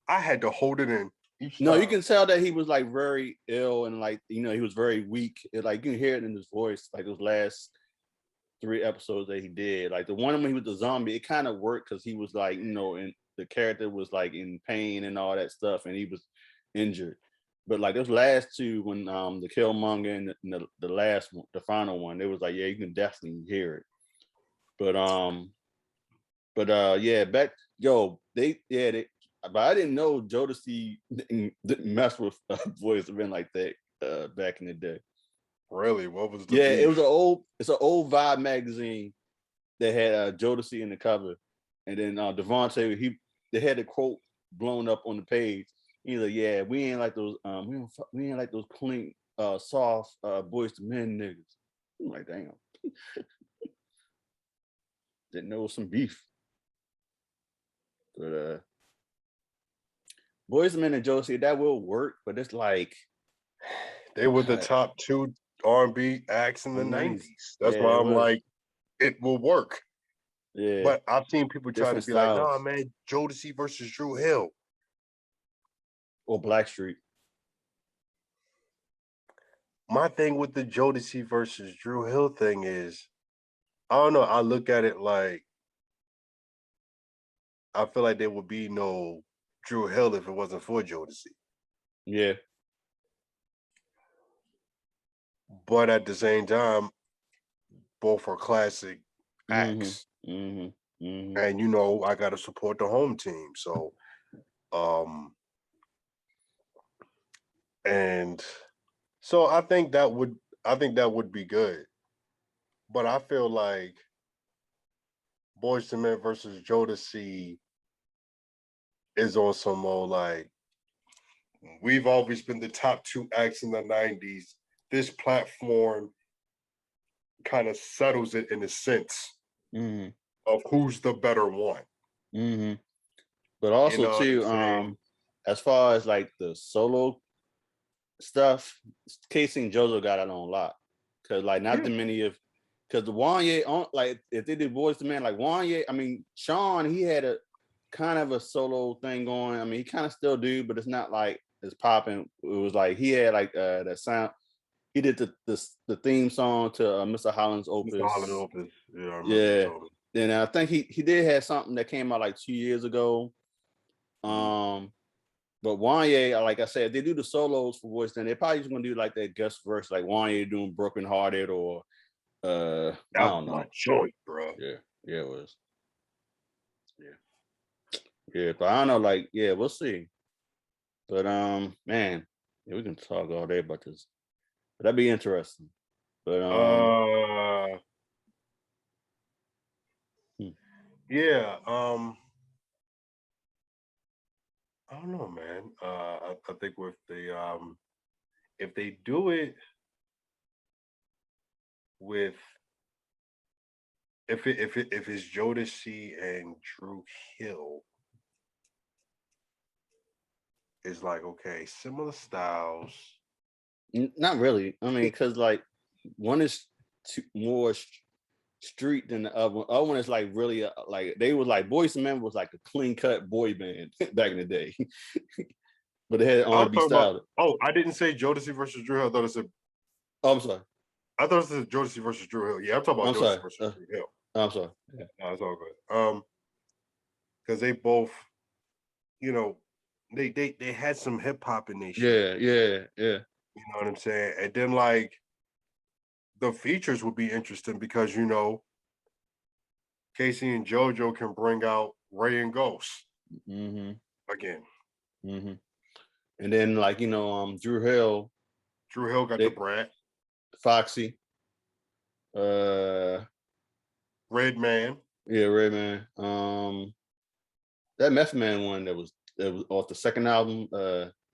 I had to hold it in. No, you can tell that he was like very ill and like he was very weak. Like you can hear it in his voice. Like those last 3 episodes that he did, like the one when he was the zombie, it kind of worked because he was like and the character was like in pain and all that stuff, and he was injured. But like those last 2, when the Killmonger and the last one, the final one, it was like you can definitely hear it. But yeah, but I didn't know Jodeci didn't mess with Boys to Men like that back in the day. Really? What was the beef? It was it's an old Vibe magazine that had Jodeci in the cover, and then Devontae, they had a quote blown up on the page. He's like, yeah, we ain't like those we ain't like those clean soft Boys to Men niggas. I'm like, damn. Didn't know it was some beef. But Boys to Men and Josie, that will work, but it's like they were the top 2 R&B acts in the 90s. That's why I'm like, it will work. Yeah. But I've seen people try to be styles. like, nah, man, Jodeci versus Drew Hill. Or Blackstreet. My thing with the Jodeci versus Drew Hill thing is, I don't know. I look at it like, I feel like there would be no Drew Hill if it wasn't for Jodeci. Yeah. But at the same time, both are classic acts. And I got to support the home team. So, and so I think that would be good. But I feel like Boyz II Men versus Jodeci is on some more like, we've always been the top 2 acts in the 90s. This platform kind of settles it in a sense of who's the better one. But also too, as far as like the solo stuff, Casey and JoJo got it on a lot. Cause like not too many of, cause the Wanye, like if they did Boyz II Men, like Wanye, I mean Sean, he had kind of a solo thing going. I mean, he kind of still do, but it's not like it's popping. It was like he had like that sound. He did the theme song to Mr. Holland's Opus. Mr. Holland Opus. Yeah, I remember you Yeah. told me. And I think he did have something that came out like 2 years ago. But Wanye, like I said, if they do the solos for voice, then they're probably just gonna do like that guest verse, like Wanye doing Broken Hearted or I don't know. My joint, bro. Yeah, it was. Yeah, but I don't know, like, yeah, we'll see. But man, yeah, we can talk all day about this. But that'd be interesting. But yeah, I don't know, man. I think with the if they do it with if it's Jodeci and Drew Hill, it's like, okay, similar styles. not really. I mean, because like one is more street than the other one. The other one is like really like they was like Boyz II Men was like a clean cut boy band back in the day, but they had R&B style. I didn't say Jodeci versus Drew Hill. I thought it said. Oh, I'm sorry. I thought it said Jodeci versus Drew Hill. Yeah, I'm talking about Jodeci versus Drew Hill. I'm sorry. Yeah, no, it's all good. Because they both, you know, they had some hip hop in their shit. Yeah. You know what I'm saying? And then like the features would be interesting because Casey and JoJo can bring out Ray and Ghost again. And then like Drew Hill got the Brat, Foxy, Redman. Yeah, Redman. That Meth Man one that was off the second album,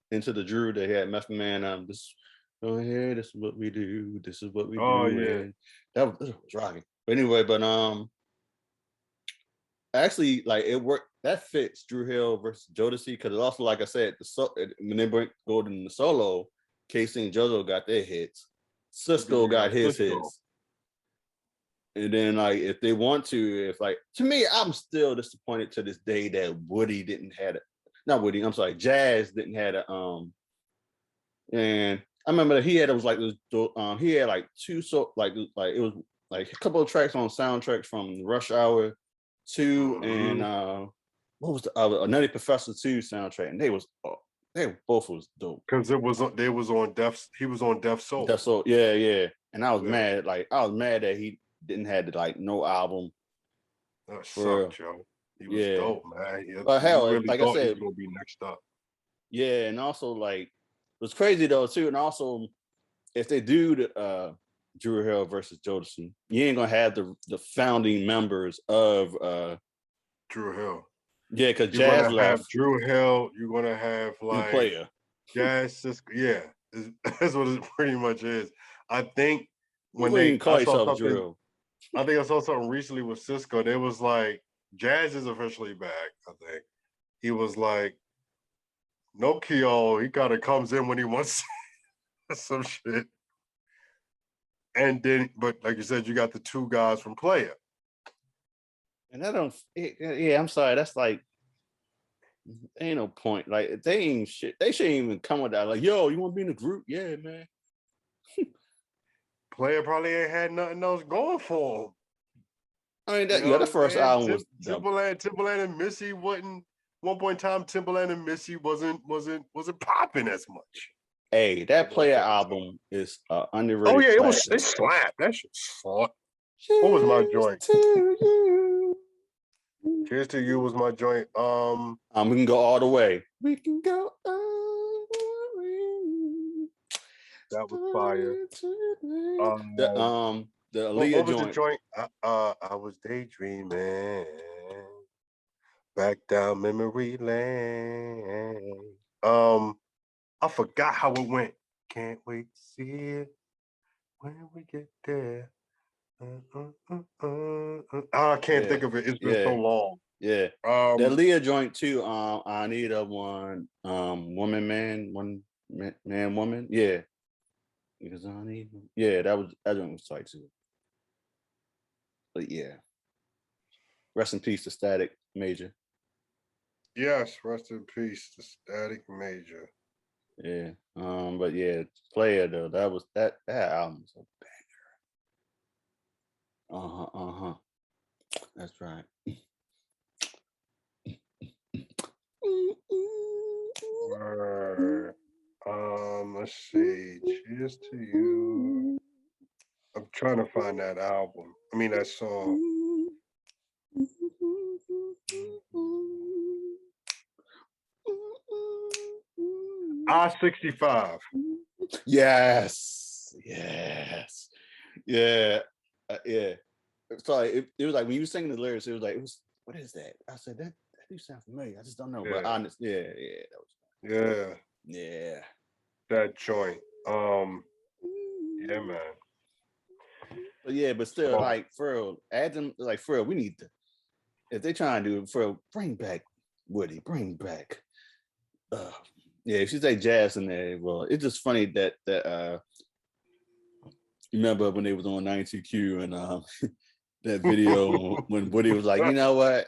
Into the Drew. They had Meth Man. This is what we do. This is what we do. Yeah, that was rocking. But anyway, actually, like it worked. That fits Drew Hill versus Jodeci because it also, like I said, when they go to the solo, Casey and JoJo got their hits. Cisco got his hits. And then, like, if they want to, to me, I'm still disappointed to this day that Woody didn't have it. Not Woody, I'm sorry, Jazz didn't have it. And I remember he had he had like two it was like a couple of tracks on soundtracks from Rush Hour 2 and what was the other Nutty Professor 2 soundtrack, and they both was dope. Because he was on Deaf Soul. Deaf Soul, yeah. And I was mad, that he didn't have no album. That sucked, Joe. He was dope, man. But hell, really like I said, he was gonna be next up. Yeah, and also like it was crazy though too, and also if they do the Drew Hill versus Jodeci, you ain't gonna have the founding members of Drew Hill. Yeah, because Jazz left. Have Drew Hill. You're gonna have like Player. Jazz, Cisco. Yeah, that's what it pretty much is. I think when I saw something recently with Cisco. They was like, Jazz is officially back. I think he was like, Nokia. He kind of comes in when he wants some shit. And then, but like you said, you got the two guys from Player. And I'm sorry. That's like, ain't no point. Like they ain't shit. They shouldn't even come with that. Like, yo, you want to be in the group? Yeah, man. Player probably ain't had nothing else going for him. I mean, the first album was Timbaland and Missy wasn't. One point in time, Timbaland and Missy wasn't popping as much. Hey, that Player album is underrated. Oh yeah, it slapped. That shit sucked. What was my joint? Cheers to You was my joint. We can go all the way. We can go all the way. That was fire. The Aaliyah what was the joint? I was daydreaming. Back down memory lane. I forgot how it went. Can't wait to see it when we get there. I can't think of it. It's been so long. Yeah. The Leah joint too. I need a one woman man, one man woman. Yeah. Because I need that joint was tight too. But yeah. Rest in peace to Static Major. Yes, rest in peace, the Static Major. Yeah. But yeah, Player though, that album was a banger. Uh-huh. That's right. Word. Let's see. Cheers to you. I'm trying to find that album. I mean that song. I-65. Yes. Yeah. Yeah. Sorry, it was like when you were singing the lyrics, it was what is that? I said that do sound familiar. I just don't know. Yeah. But honest, yeah, that was yeah. That joint. Yeah, man. But yeah, but still, like for real, add them like for real, we need to if they try and do it for real, bring back Woody, bring back yeah, if you say jazz in there, well, it's just funny that you remember when they was on 92Q and that video when Woody was like, you know what?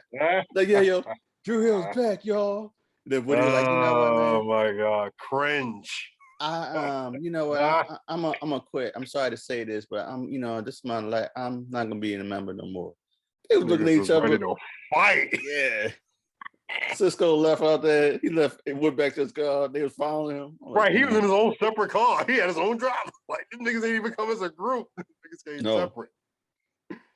Like, yeah, yo, Drew Hill's back, y'all. Then Woody was like, you know what, man? Oh my God, cringe. You know what? I'm a quit. I'm sorry to say this, but this is my life. I'm not gonna be in a member no more. They was looking at each other. Ready to fight. Yeah. Cisco left out there. He left and went back to his car. They was following him. Right, he was in his own separate car. He had his own driver. Like, these niggas ain't even come as a group. Niggas ain't separate.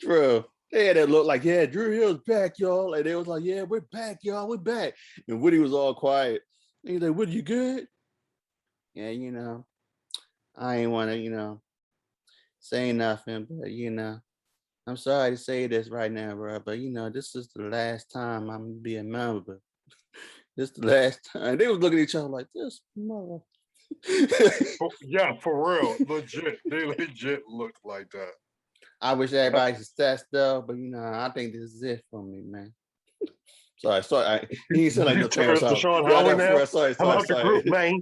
True. They had that look like, yeah, Drew Hill's back, y'all. And they was like, yeah, we're back, y'all. We're back. And Woody was all quiet. And he's like, Woody, you good? Yeah, I ain't want to, say nothing, but, I'm sorry to say this right now, bro, but, this is the last time I'm going to be a member. This is the last time. They was looking at each other like, this mother. Yeah, for real. Legit. They legit looked like that. I wish everybody success though, but I think this is it for me, man. Sorry. He said like no Terrence Deshaun Howard now. Sorry. I'm out the group, man.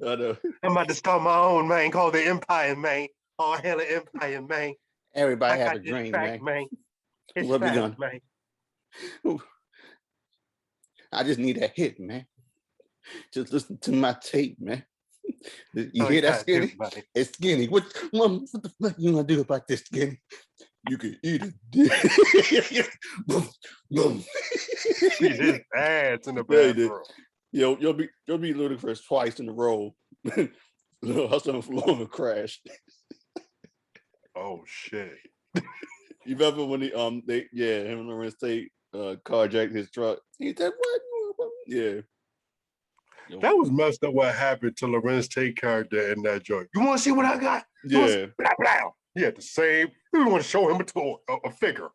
I'm about to start my own, man, called the Empire, man. Oh, hell of Empire, man. Everybody have a dream, track, man. It's what fast, we gonna, man. I just need a hit, man. Just listen to my tape, man. You hear that, Skinny? It's Skinny. What the fuck you gonna do about this, Skinny? You can eat it. Boom. His ass in the bathroom. You'll be Ludacris twice in a row. Hustle and flow and crash. Oh shit. You remember when him and Lorenz Tate carjacked his truck? He said, what? Yeah. That was messed up what happened to Lorenz Tate character in that joint. You want to see what I got? Yeah. Blah, blah. He had the same. We want to show him a figure.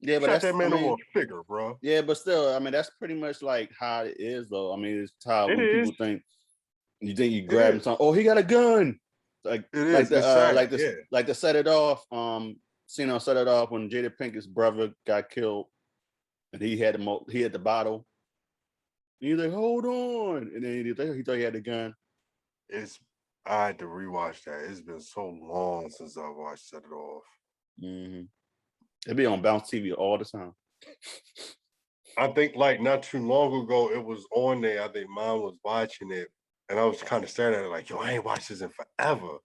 Yeah, but that's that man over a figure, bro. Yeah, but still, that's pretty much like how it is, though. It's how when people think you grab something. Oh, he got a gun. Like to set it off. Cena set it off when Jada Pinkett's brother got killed, and he had the bottle. And he's like, hold on, and then he thought he had the gun. I had to rewatch that. It's been so long since I watched Set It Off. Mm-hmm. It'd be on Bounce TV all the time. I think like not too long ago, it was on there. I think mom was watching it, and I was kind of staring at it like, yo, I ain't watched this in forever.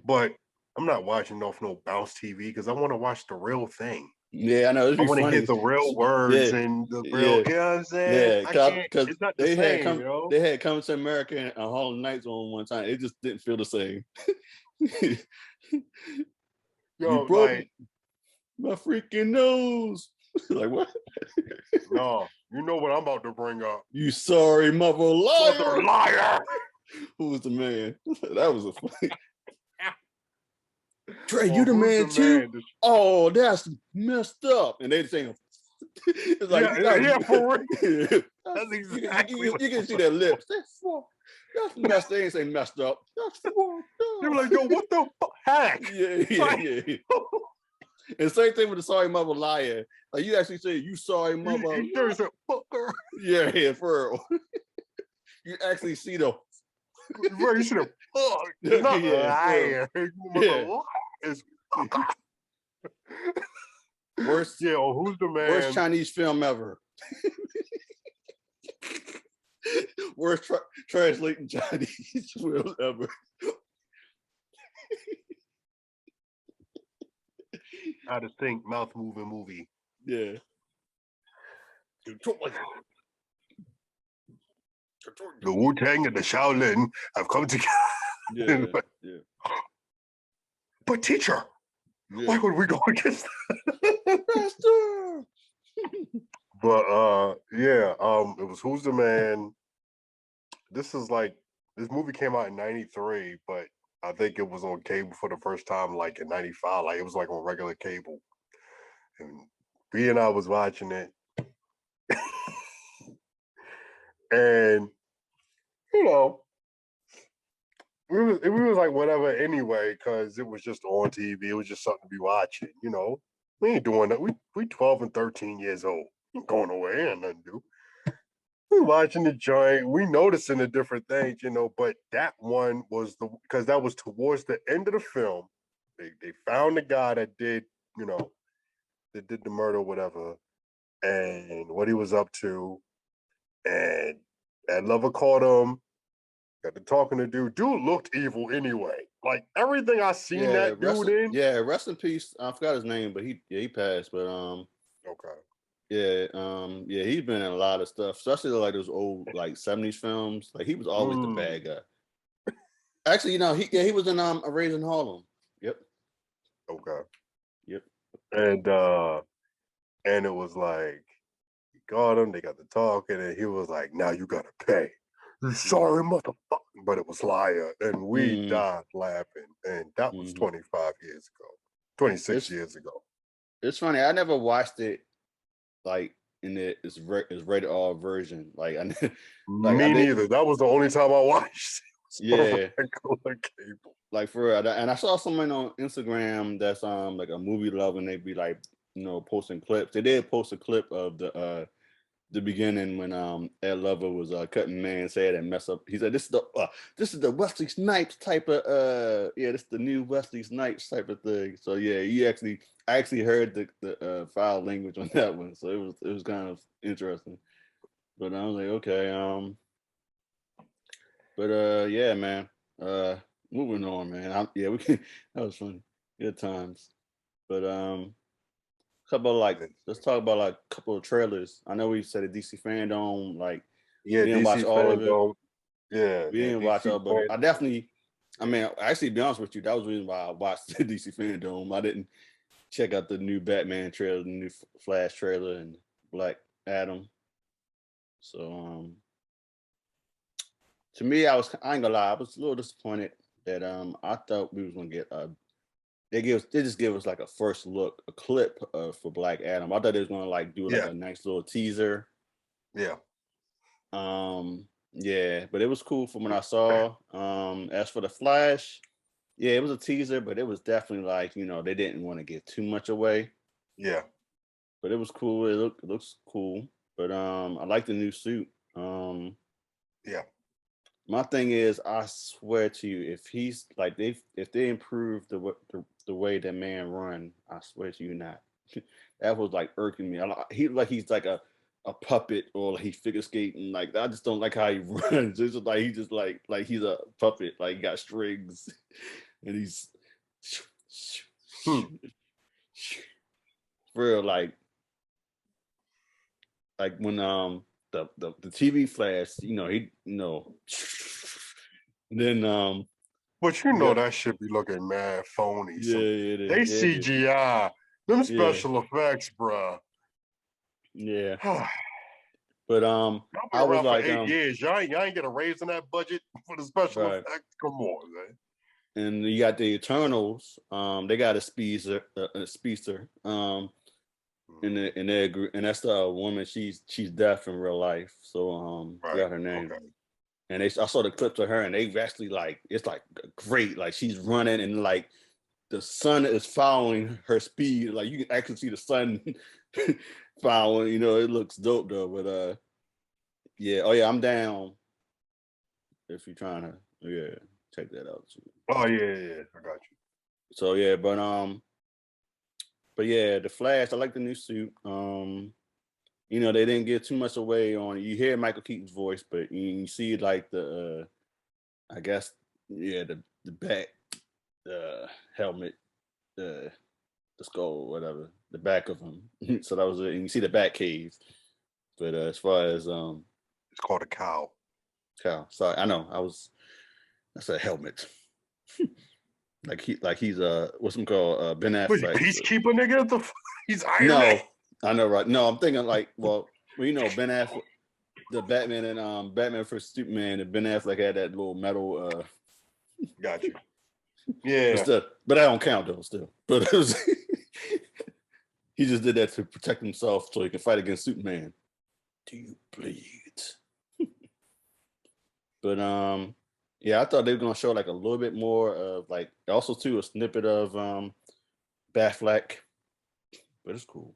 But I'm not watching off no Bounce TV because I want to watch the real thing. Yeah, I know. I want to hear the real words and the real, you know what I'm saying? Yeah, because it's not the same, yo. They had Coming to America and Harlem Nights on one time. It just didn't feel the same. Yo, you broke my freaking nose. Like what? No, you know what I'm about to bring up. You sorry mother liar. Mother liar. Who was the man? That was a funny. Trey, you the man too? Oh, that's messed up. And they saying, it's like, for real. That's exactly you can see their lips. That's messed. They ain't say messed up. That's fucked up. They were like, yo, what the heck? Yeah. And same thing with the sorry mother liar. Like you actually say, you sorry mother. You said, fucker. Yeah, for real. You actually see the. You should have fucked. It's not liar. It's worst. Yeah, who's the man? Worst Chinese film ever. worst translating Chinese film ever. How to think, mouth moving movie. Yeah. The Wu-Tang and the Shaolin have come together. Yeah, yeah. But teacher, why would we go against that? But it was Who's the Man? This movie came out in 93, but I think it was on cable for the first time like in 95. Like it was like on regular cable. And B and I was watching it. And you know, we was like whatever anyway, because it was just on TV. It was just something to be watching, you know. We ain't doing that. We 12 and 13 years old. Ain't going away, ain't nothing to do. We watching the joint, we noticing the different things, you know, but that one was because that was towards the end of the film. They found the guy that did, you know, that did the murder or whatever, and what he was up to. And that lover caught him, got to talking to dude. Dude looked evil anyway. Like everything I seen that dude in. Yeah, rest in peace. I forgot his name, but he passed. But Okay. Yeah, he's been in a lot of stuff, especially like those old like 70s films. Like he was always the bad guy. Actually, you know, he was in A Raised in Harlem. Yep. Okay. Yep. And it was like he got him, they got to talking, and he was like, now you gotta pay. Sorry, motherfucker. But it was liar. And we died laughing. And that was 25 years ago. 26 years ago. It's funny. I never watched it like in its rated R version. Like Me neither. That was the only time I watched it. Yeah. Cable. Like for real. And I saw someone on Instagram that's like a movie lover, and they'd be like, you know, posting clips. They did post a clip of the beginning when Ed Lover was cutting man's head and mess up. He said, this is the Wesley Snipes type of this is the new Wesley Snipes type of thing. So yeah, I actually heard the foul language on that one. So it was kind of interesting. But I was like, okay, yeah, man. Moving on, man. We can, that was funny. Good times. But let's talk about like a couple of trailers. I know we said a DC Fandome, like we didn't watch all of it. Yeah, we didn't watch all, but actually, to be honest with you, that was the reason why I watched the DC Fandome. I didn't check out the new Batman trailer, the new Flash trailer, and Black Adam. So, to me, I ain't gonna lie, I was a little disappointed that I thought we was gonna get they just give us like a first look, a clip for Black Adam. I thought they was gonna like do like a nice little teaser. Yeah. Yeah, but it was cool from what I saw. As for the Flash, yeah, it was a teaser, but it was definitely like, you know, they didn't want to give too much away. Yeah. But it was cool. It looks cool. But I like the new suit. Yeah. My thing is, I swear to you, if he's like if they improve the way that man run, I swear to you not. That was like irking me. He's like a puppet, or like he's figure skating. Like I just don't like how he runs. It's just like he's a puppet. Like he got strings, and he's for real. Like when the TV Flash, you know, then but you know that should be looking mad phony. Yeah, it is. They CGI them special effects, bruh. Yeah. But y'all been I was around like for 8 years. Y'all ain't get a raise in that budget for the special effects. Come on, man. And you got the Eternals. They got a speedster. In their group, and that's the woman. She's deaf in real life. So forgot her name. Okay. And I saw the clips of her, and they actually like it's like great. Like she's running, and like the sun is following her speed. Like you can actually see the sun following. You know, it looks dope though. But yeah. Oh yeah, I'm down. If you're trying to check that out too. Oh yeah, I got you. So yeah, but yeah, the Flash. I like the new suit. you know, they didn't give too much away on. You hear Michael Keaton's voice, but you see like the, I guess, yeah, the back, helmet, the skull, whatever, the back of him. So that was it. And you see the back cave. But as far as It's called a cow. Sorry, I know. That's a helmet. like he's what's him called? Ben Was he Affleck. peacekeeper nigga? He's Iron No, Man. I know, right? No, I'm thinking like, well, you know, Ben Affleck, the Batman and Batman vs Superman, and Ben Affleck had that little metal. Got you. Yeah. But I don't count though. Still, but it was, he just did that to protect himself so he can fight against Superman. Do you bleed? But yeah, I thought they were gonna show like a little bit more of like also too a snippet of Batfleck, but it's cool.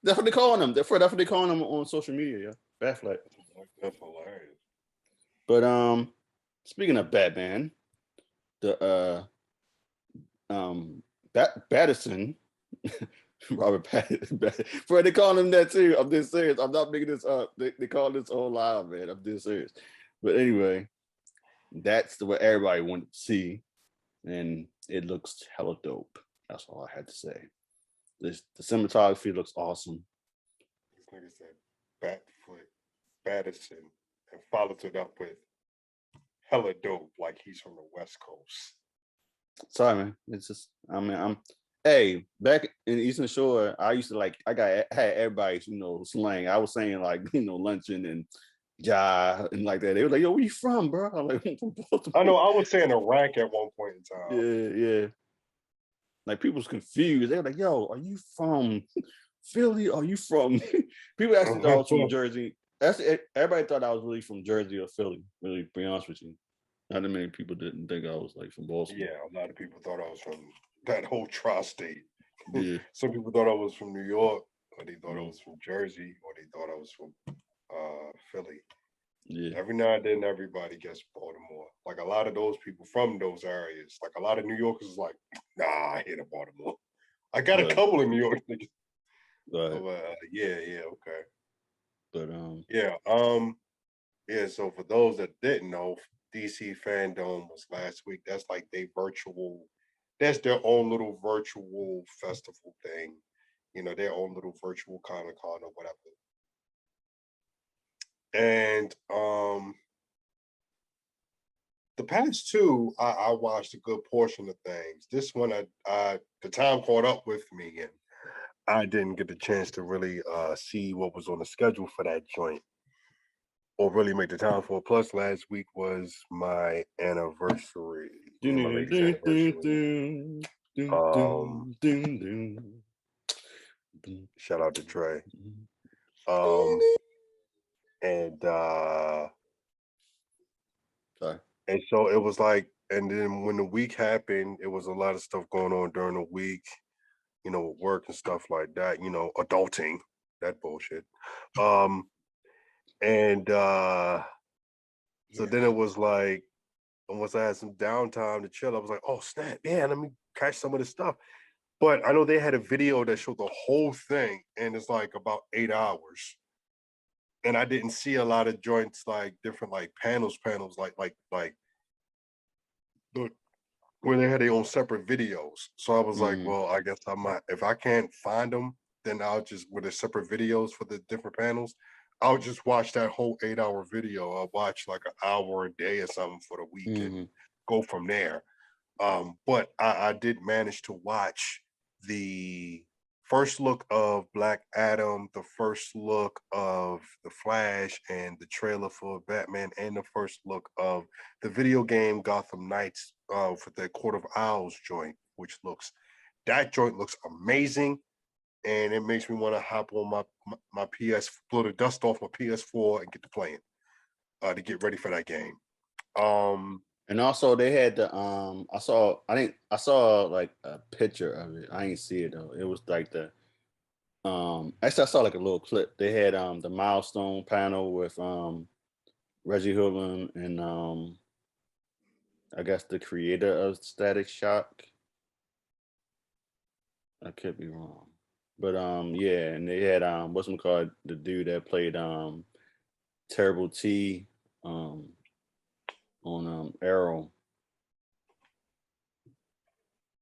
That's what they're calling him. That's what they're calling him on social media. Yeah, Batfleck. That's hilarious. But speaking of Batman, the Battison, Robert Pattinson. Bro, they call him that too. I'm just serious. I'm not making this up. They call this whole live, man. I'm just serious. But anyway, that's what everybody wanted to see, and it looks hella dope. That's all I had to say. The cinematography looks awesome. This nigga said Batfoot, Battison, and followed it up with hella dope, like he's from the West Coast. Sorry, man. It's just, I mean, hey, back in Eastern Shore, I used to had everybody's, you know, slang. I was saying like, you know, luncheon and ja and like that. They were like, yo, where you from, bro? I'm like, I know, I was saying Iraq at one point in time. Yeah. Like people was confused. They were like, yo, are you from Philly? Are you from people actually thought I was from Jersey. Everybody thought I was really from Jersey or Philly, really, to be honest with you. Not that many people didn't think I was like from Boston. Yeah, a lot of people thought I was from that whole tri-state. Yeah. Some people thought I was from New York, or they thought I was from Jersey, or they thought I was from Philly. Yeah. Every now and then, everybody gets Baltimore. Like a lot of those people from those areas. Like a lot of New Yorkers is like, nah, I hate Baltimore. I got a couple of New York niggas. Yeah, okay. But yeah. So for those that didn't know, DC Fandome was last week. That's like that's their own little virtual festival thing. You know, their own little virtual Comic-Con or whatever. And the past two, I watched a good portion of things. This one, the time caught up with me, and I didn't get the chance to really see what was on the schedule for that joint, or really make the time for it. Plus, last week was my anniversary. My lady's anniversary. Shout out to Trey. And so it was like, and then when the week happened, it was a lot of stuff going on during the week, you know, with work and stuff like that, you know, adulting, that bullshit. So then it was like, once I had some downtime to chill, I was like, oh snap, yeah, let me catch some of this stuff. But I know they had a video that showed the whole thing, and it's like about 8 hours. And I didn't see a lot of joints, like different like panels, like where they had their own separate videos. So I was like, well, I guess I might, if I can't find them, then I'll just, with the separate videos for the different panels, I'll just watch that whole 8-hour video. I'll watch like an hour a day or something for the week and go from there. But I did manage to watch the first look of Black Adam, the first look of The Flash, and the trailer for Batman, and the first look of the video game Gotham Knights for the Court of Owls joint, which looks amazing. And it makes me want to hop on my PS, blow the dust off my PS4 and get to playing to get ready for that game. And also they had the I saw like a picture of it. I ain't see it though. It was like the actually I saw like a little clip. They had the milestone panel with Reggie Hillman and I guess the creator of Static Shock. I could be wrong. But yeah, and they had what's it called, the dude that played Terrible T on Arrow.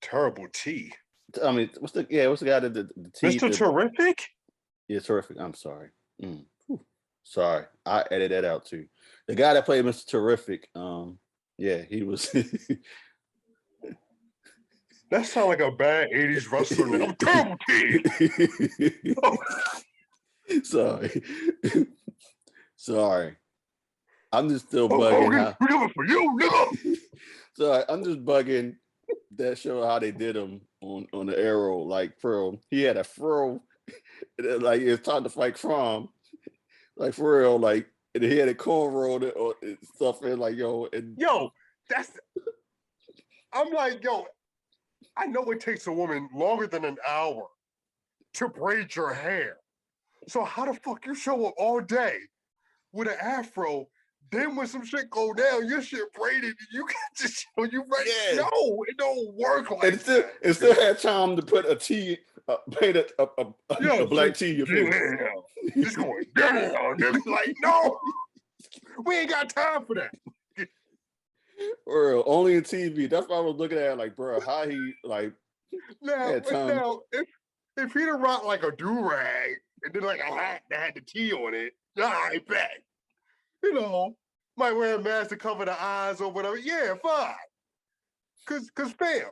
Terrible T. I mean, what's the guy that the T? Mr. Terrific? Yeah, Terrific. I'm sorry. Sorry, I edited that out too. The guy that played Mr. Terrific, yeah, he was. That sounds like a bad 80s wrestler now. Terrible T. Sorry. Sorry. I'm just still bugging. We're coming for you, nigga. Sorry, I'm just bugging that show how they did him on the Arrow, like Pearl. He had a fro, like it's time to fight crime, like for real, like and he had a cornrow or stuff, and like I'm like, yo, I know it takes a woman longer than an hour to braid your hair. So how the fuck you show up all day with an afro, then when some shit go down, your shit braided, you got to show you ready? Yeah. No, it don't work like that. It still had time to put a T, paint a black T in your face. Just going down. Like, no, we ain't got time for that. Or only in TV. That's why I was looking at it like, bro, how he like now if he'd have rocked like a do-rag and then like a hat that had the T on it, I bet. You know, might wear a mask to cover the eyes or whatever. Yeah, fine. Cause fam,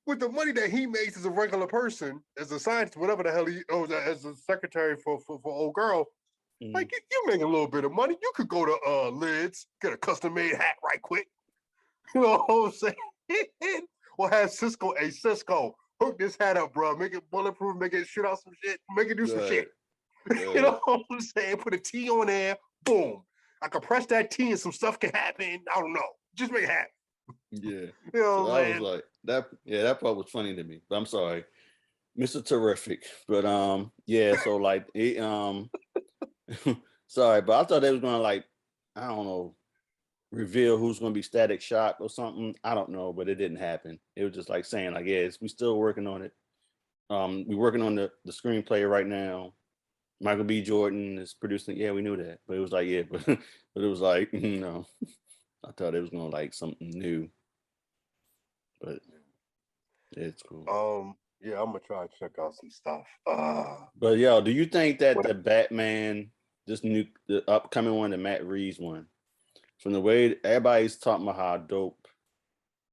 with the money that he makes as a regular person, as a scientist, whatever the hell he owes as a secretary for old girl, like you make a little bit of money. You could go to Lids, get a custom-made hat right quick. You know what I'm saying? Or have Cisco hook this hat up, bro. Make it bulletproof, make it shoot out some shit, make it do some shit. You know what I'm saying? Put a T on there, boom. I can press that T and some stuff can happen. I don't know. Just make it happen. Yeah. You know what I'm saying? I was like, that part was funny to me. But I'm sorry. Mr. Terrific. But yeah, so like it sorry, but I thought they was gonna like, I don't know, reveal who's gonna be Static Shock or something. I don't know, but it didn't happen. It was just like saying, like, yeah, we still working on it. We're working on the screenplay right now. Michael B. Jordan is producing. Yeah, we knew that, but it was like, yeah, but it was like, no. I thought it was gonna like something new, but it's cool. Yeah, I'm gonna try to check out some stuff. But yo, do you think that the Batman, the upcoming one, the Matt Reeves one, from the way everybody's talking about how dope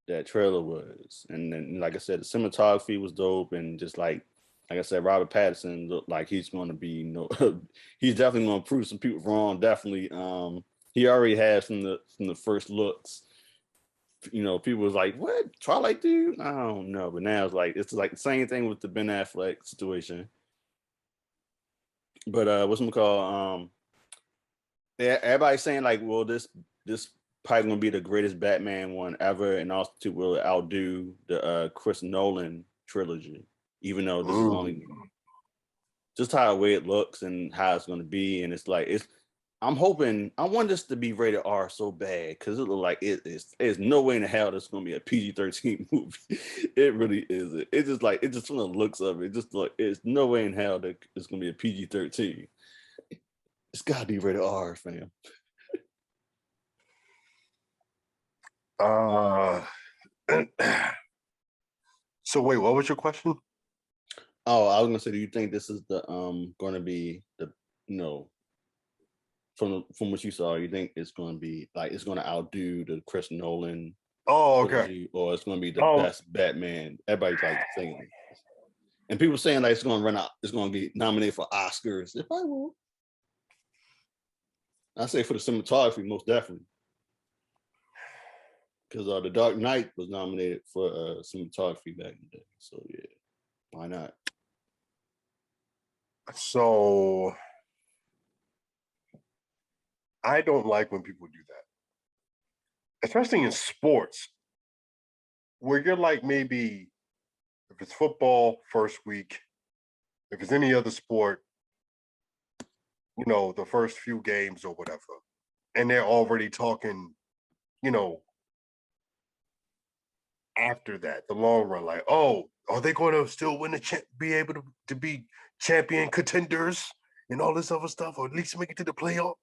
that trailer was, and then like I said, the cinematography was dope, and just like I said, Robert Pattinson looked like he's going to be he's definitely going to prove some people wrong. Definitely, he already has from the first looks. You know, people was like, "What Twilight dude?" I don't know, but now it's like the same thing with the Ben Affleck situation. But what's it called? Everybody's saying like, well, this probably gonna be the greatest Batman one ever, and also will outdo the Chris Nolan trilogy. Even though this is only just how the way it looks and how it's gonna be, and it's like I want this to be rated R so bad because it look like there's no way in the hell this is gonna be a PG-13 movie. It really isn't. It's just like from the looks of it, just like it's no way in hell that it's gonna be a PG-13. It's gotta be rated R, fam. So wait, what was your question? Oh, I was gonna say, do you think this is the gonna be the from what you saw, you think it's gonna be like it's gonna outdo the Chris Nolan? Oh, okay. Or it's gonna be the best Batman. Everybody's like saying, and people saying like it's gonna run out. It's gonna be nominated for Oscars. If I will, I say for the cinematography, most definitely, because the Dark Knight was nominated for cinematography back in the day. So yeah, why not? So I don't like when people do that, especially in sports, where you're like maybe if it's football first week, if it's any other sport, the first few games or whatever, and they're already talking, after that, the long run, like, oh, are they going to still win be able to be champion contenders and all this other stuff, or at least make it to the playoff.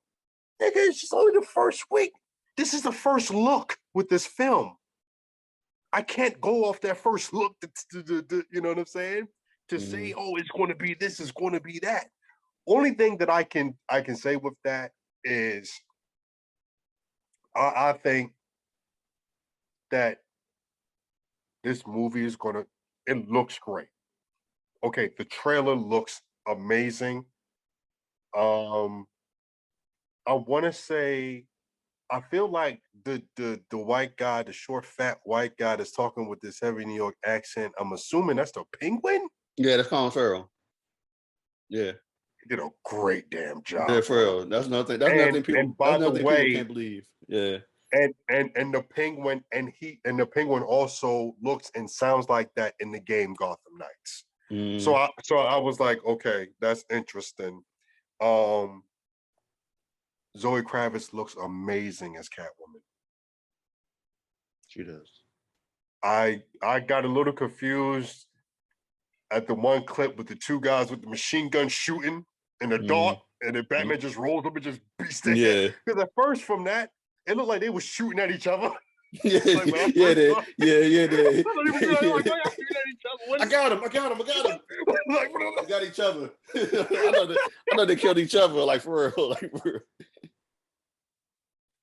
Nigga, it's just only the first week. This is the first look with this film. I can't go off that first look, you know what I'm saying? To say, oh, it's going to be this, it's going to be that. Only thing that I can say with that is, I think that this movie is gonna. It looks great. Okay, the trailer looks amazing. I want to say, I feel like the white guy, the short, fat white guy that's talking with this heavy New York accent. I'm assuming that's the Penguin. Yeah, that's Colin Farrell. Yeah, He did a great damn job. yeah, Farrell. That's nothing. That's nothing. People. And by That's nothing the way, people can't believe. Yeah. And the Penguin and the Penguin also looks and sounds like that in the game Gotham Knights. So I was like, okay, that's interesting. Zoe Kravitz looks amazing as Catwoman. She does. I got a little confused at the one clip with the two guys with the machine gun shooting in the dark, and then Batman just rolls up and just beats their head. Because at first from that, it looked like they were shooting at each other. Yeah, like yeah, they. I got him. I got each other. I know they killed each other, like for real.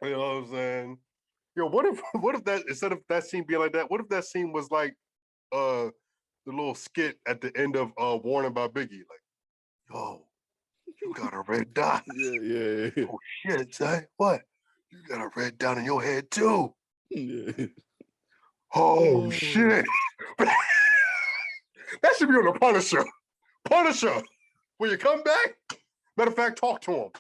You know what I'm saying? Yo, what if that, instead of that scene being like that, what if that scene was like the little skit at the end of Warning by Biggie? Like, yo, you got a red dot. Yeah. Oh shit, say what? You got a red dot in your head too. Yeah. Oh shit. That should be on the Punisher. Punisher, when you come back, matter of fact, talk to him.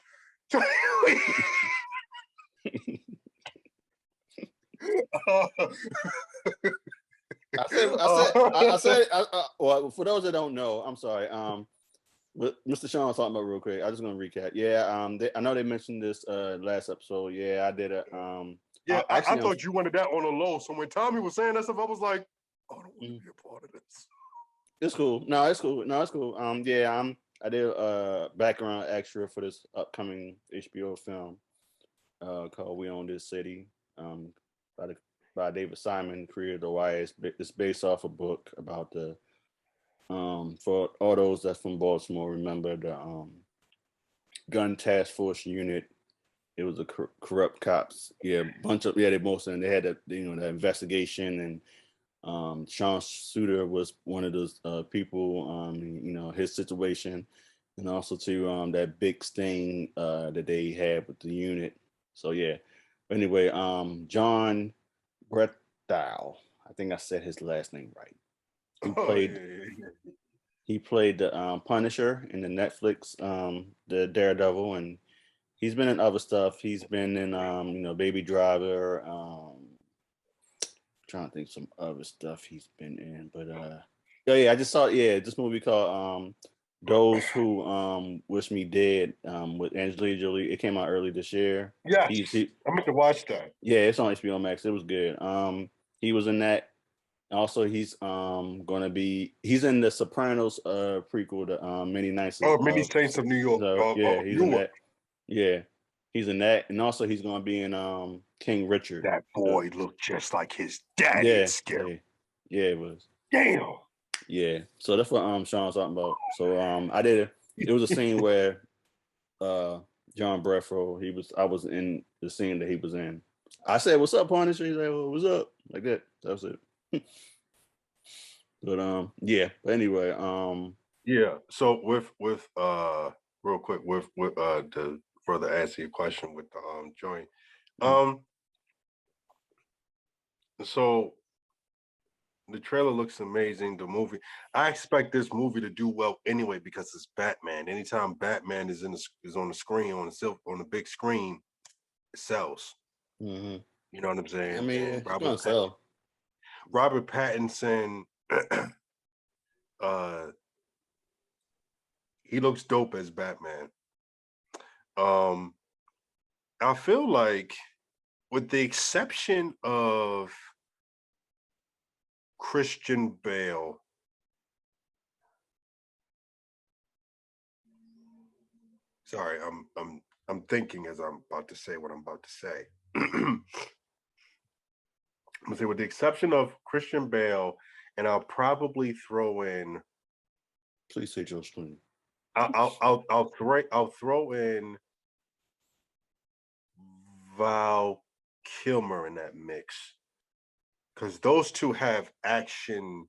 Well, for those that don't know, I'm sorry. What Mr. Sean was talking about real quick. I'm just gonna recap. Yeah, I know they mentioned this last episode. Yeah, I did a Yeah, I thought you wanted that on a low. So when Tommy was saying that stuff, I was like, I don't want to be a part of this. It's cool. No, it's cool. Yeah, I did a background extra for this upcoming HBO film called We Own This City. By David Simon, creator of Wire. It's based off a book about the for all those that's from Baltimore, remember the gun task force unit. It was a corrupt cops. Yeah, they both, and they had the investigation, and Sean Suter was one of those people. His situation, and also to that big sting that they had with the unit. So yeah. Anyway, John Brethow, I think I said his last name right. He played the Punisher in the Netflix, the Daredevil, and he's been in other stuff. He's been in Baby Driver. Trying to think some other stuff he's been in, but I just saw this movie called Those Who Wish Me Dead with Angelina Jolie. It came out early this year. Yeah, I meant to watch that. Yeah, it's on HBO Max. It was good. He was in that. Also, he's he's in the Sopranos prequel, the Many Nights. Many Saints of New York. He's in that. Yeah, he's in that, and also he's gonna be in King Richard. That boy looked just like his daddy. Yeah, it was. Damn. Yeah, so that's what Sean was talking about. So it was a scene where John Brethow, I was in the scene that he was in. I said, "What's up, Punisher?" He's like, "Well, what's up?" Like that. That was it. But anyway, so with real quick with to further answer your question with the joint, so the trailer looks amazing. The movie, I expect this movie to do well anyway because it's Batman. Anytime Batman is on the screen on the big screen, it sells. Mm-hmm. You know what I'm saying? I mean, it's gonna sell. Robert Pattinson, he looks dope as Batman. I feel like, with the exception of Christian Bale, Sorry, I'm thinking as I'm about to say what I'm about to say. I'm gonna say, with the exception of Christian Bale, and I'll probably throw in. Please say George Clooney. I'll throw in Val Kilmer in that mix, because those two have action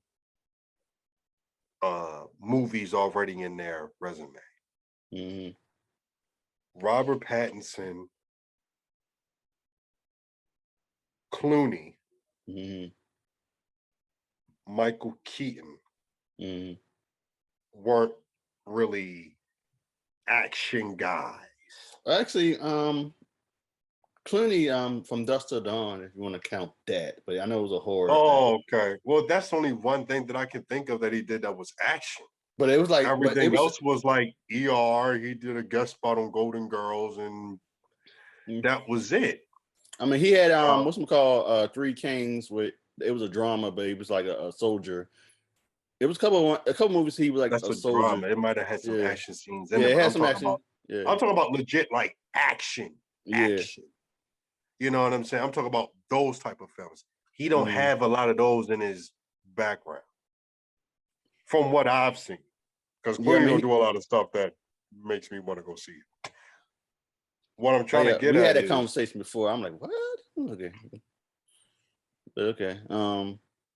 movies already in their resume. Mm-hmm. Robert Pattinson, Clooney, Mm-hmm. Michael Keaton Mm-hmm. weren't really action guys. Actually, Clooney, from Dusk Till Dawn, if you want to count that, but I know it was a horror. Oh, okay. Well, that's only one thing that I can think of that he did that was action. But it was like Everything else was like ER. He did a guest spot on Golden Girls, and that was it. I mean, he had what's it called? Three Kings. With it was a drama, but he was like a soldier. It was a couple movies. He was like That's a a soldier. drama. It might have had some action scenes in it it. had some action. I'm talking about legit like action. Action. You know what I'm saying? I'm talking about those type of films. He don't have a lot of those in his background, from what I've seen. Because Clooney don't do a lot of stuff that makes me want to go see it. What I'm trying to get we at had a is, conversation before. I'm like, what? Okay.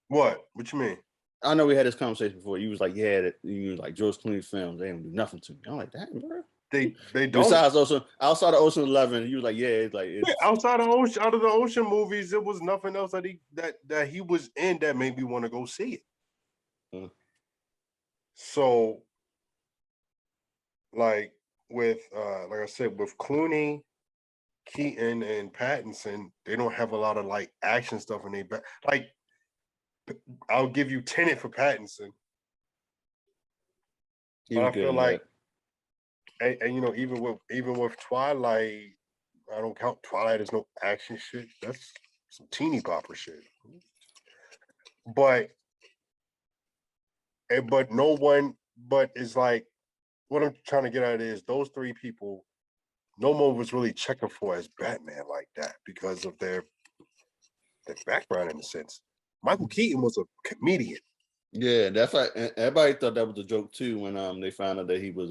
What you mean? I know we had this conversation before. You was like, you was like George Clooney films. They don't do nothing to me. I'm like, damn, bro. They don't. Besides outside of Ocean 11, you was like, it's outside of the Ocean movies, there was nothing else that he was in that made me want to go see it. So, like with like I said, with Clooney, Keaton, and Pattinson, they don't have a lot of like action stuff in their back. Like, I'll give you Tenet for Pattinson, but I feel like, and even with Twilight, I don't count Twilight as no action shit. That's some teeny bopper shit. But no one, but it's like, what I'm trying to get at is those three people, no one was really checking for as Batman like that because of their background in a sense. Michael Keaton was a comedian. Yeah, that's like everybody thought that was a joke too when they found out that he was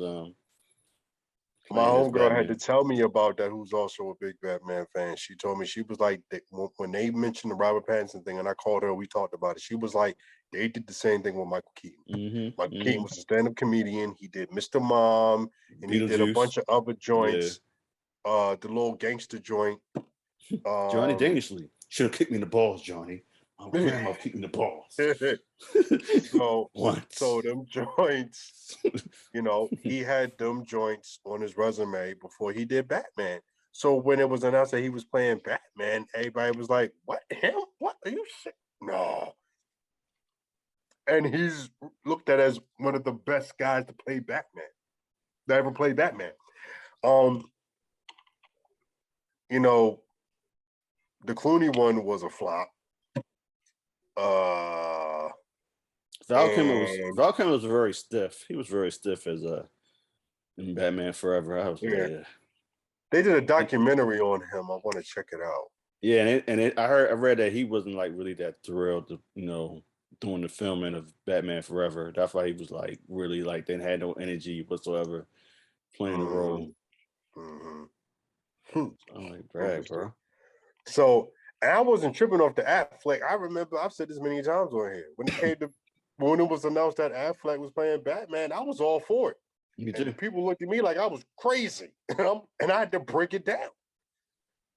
My homegirl had to tell me about that, who's also a big Batman fan. She told me, she was like, when they mentioned the Robert Pattinson thing, and I called her, we talked about it. She was like, they did the same thing with Michael Keaton. Michael Keaton was a stand-up comedian. He did Mr. Mom, and he did a bunch of other joints. The little gangster joint. Johnny Dangerously should have kicked me in the balls, Johnny. My grandma kicked me in the balls. So them joints, he had them joints on his resume before he did Batman. So when it was announced that he was playing Batman, everybody was like, "What, him? What are you saying? No." And he's looked at as one of the best guys to play Batman, that ever played Batman. The Clooney one was a flop. Val Kilmer was very stiff. He was very stiff as in Batman Forever. I was like, They did a documentary on him. I want to check it out. Yeah, I read that he wasn't like really that thrilled to, doing the filming of Batman Forever. That's why he was like really like they had no energy whatsoever playing the role. I'm like, brag, bro. So, and I wasn't tripping off the Affleck. I remember I've said this many times on here. When it was announced that Affleck was playing Batman, I was all for it. And people looked at me like I was crazy, and I had to break it down.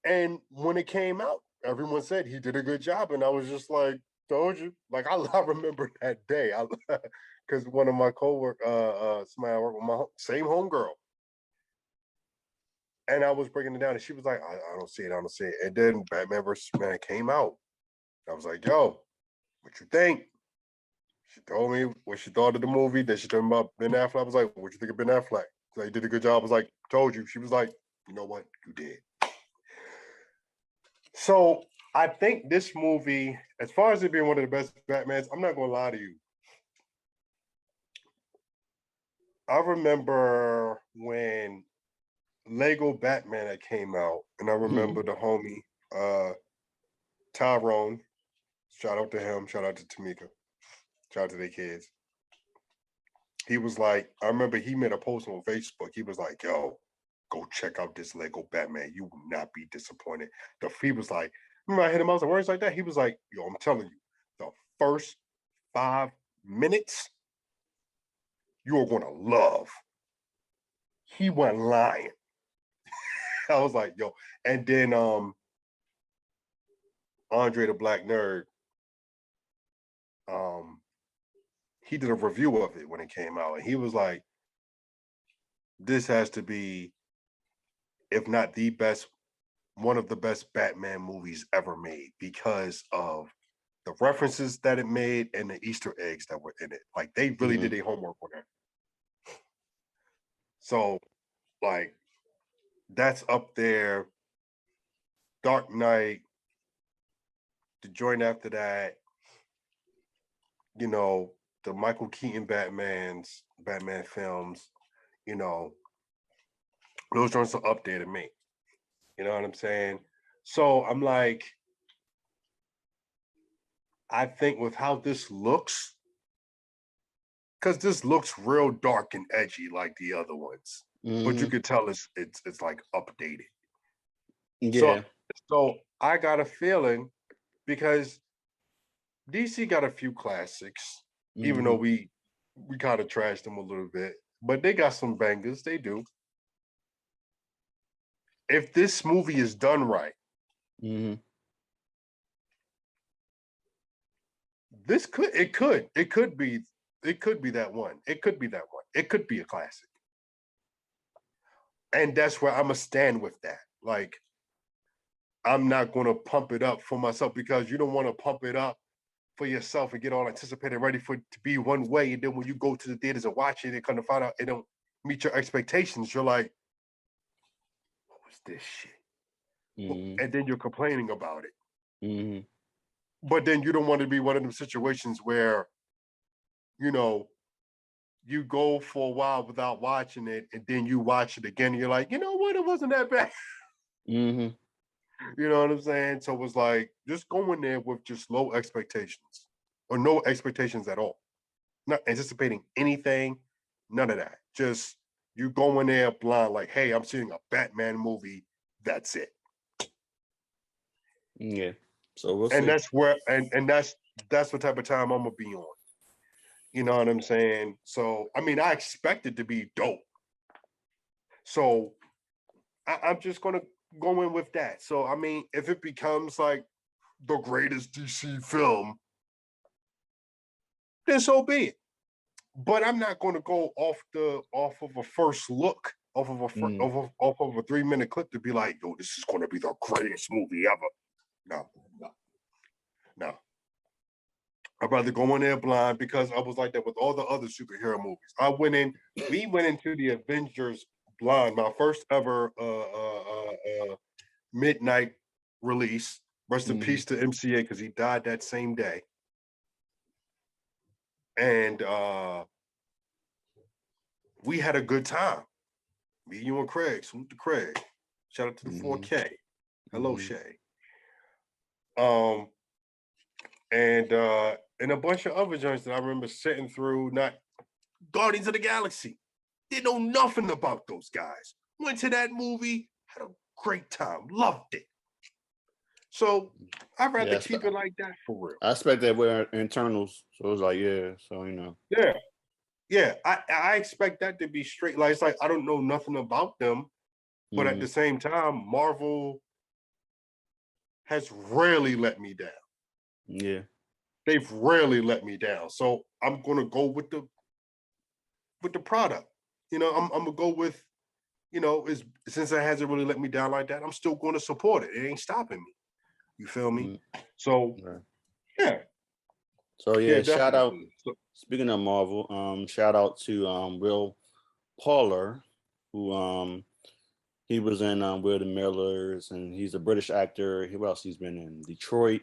And when it came out, everyone said he did a good job, and I was just like, "Told you." Like I remember that day, because one of my coworkers, somebody I work with, my same homegirl, and I was breaking it down, and she was like, I don't see it. And then Batman vs. Superman came out. I was like, yo, what you think? She told me what she thought of the movie. Then she told me about Ben Affleck. I was like, what you think of Ben Affleck? So he did a good job. I was like, told you. She was like, you know what? You did. So I think this movie, as far as it being one of the best Batmans, I'm not going to lie to you. I remember when Lego Batman that came out, and I remember the homie Tyrone. Shout out to him. Shout out to Tamika. Shout out to their kids. He was like, I remember he made a post on Facebook. He was like, "Yo, go check out this Lego Batman. You will not be disappointed." He was like, remember I hit him out with words like that. He was like, "Yo, I'm telling you, the first 5 minutes you are gonna love." He went lying. I was like, "Yo," and then Andre the Black Nerd, he did a review of it when it came out, and he was like, "This has to be, if not the best, one of the best Batman movies ever made because of the references that it made and the Easter eggs that were in it. Like they really did their homework on that." So, like, that's up there. Dark Knight, the joint after that, you know, the Michael Keaton Batman films, you know, those joints are up there to me. You know what I'm saying? So I'm like, I think with how this looks, because this looks real dark and edgy like the other ones, but you could tell it's like updated. Yeah. So I got a feeling because DC got a few classics, even though we kind of trashed them a little bit, but they got some bangers. They do. If this movie is done right, this could be that one. It could be that one. It could be a classic. And that's where I'm gonna stand with that. Like, I'm not gonna pump it up for myself because you don't want to pump it up for yourself and get all anticipated, ready for it to be one way. And then when you go to the theaters and watch it and kind of find out it don't meet your expectations, you're like, what was this shit? And then you're complaining about it. But then you don't want to be one of them situations where, you know, you go for a while without watching it, and then you watch it again, and you're like, you know what, it wasn't that bad. You know what I'm saying? So it was like, just go in there with just low expectations or no expectations at all. Not anticipating anything, none of that. Just you go in there blind, like, hey, I'm seeing a Batman movie. That's it. Yeah. So we'll and see. that's where and that's what type of time I'm gonna be on. You know what I'm saying? So I mean, I expect it to be dope. So I'm just gonna go in with that. So I mean, if it becomes like the greatest DC film, then so be it. But I'm not going to go off of a first look, off of a 3-minute clip to be like, yo, this is going to be the greatest movie ever. No. I'd rather go in there blind because I was like that with all the other superhero movies. We went into the Avengers blind. My first ever midnight release. Rest in peace to MCA because he died that same day. And we had a good time. Me, you, and Craig. Salute to Craig. Shout out to the 4K. Hello, Shay. And a bunch of other joints that I remember sitting through, not Guardians of the Galaxy. Didn't know nothing about those guys. Went to that movie, had a great time, loved it. So I'd rather keep it like that for real. I expect that we're internals. So it was like, yeah. So, you know. Yeah. I expect that to be straight. Like, it's like, I don't know nothing about them. But at the same time, Marvel has rarely let me down. Yeah. They've rarely let me down. So I'm gonna go with the product. You know, I'm gonna go with, you know, since it hasn't really let me down like that, I'm still gonna support it. It ain't stopping me. You feel me? So yeah. So yeah, shout out. So, speaking of Marvel, shout out to Will Pollard, who he was in We're the Millers, and he's a British actor. What else he's been in? Detroit.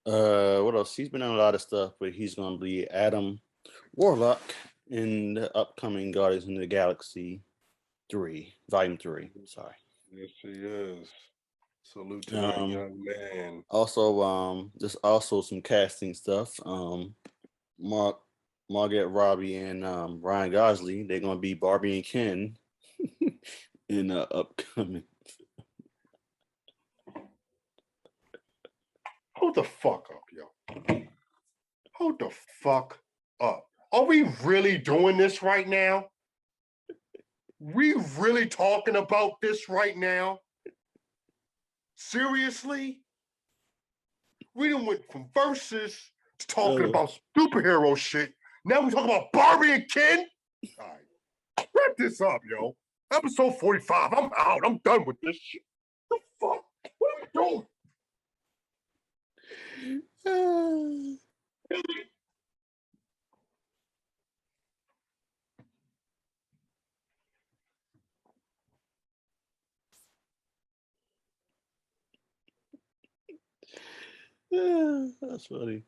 What else? He's been in a lot of stuff, but he's gonna be Adam Warlock in the upcoming Guardians of the Galaxy Volume 3. Sorry. Yes, she is. Salute to that Um, young man. Also, there's also some casting stuff. Mark, Margaret Robbie and Ryan Gosling, they're gonna be Barbie and Ken in upcoming. Hold the fuck up, yo. Hold the fuck up. Are we really doing this right now? We really talking about this right now? Seriously? We done went from verses to talking about superhero shit. Now we talking about Barbie and Ken? All right. Wrap this up, yo. Episode 45. I'm out. I'm done with this shit. The fuck? What are we doing? That's funny.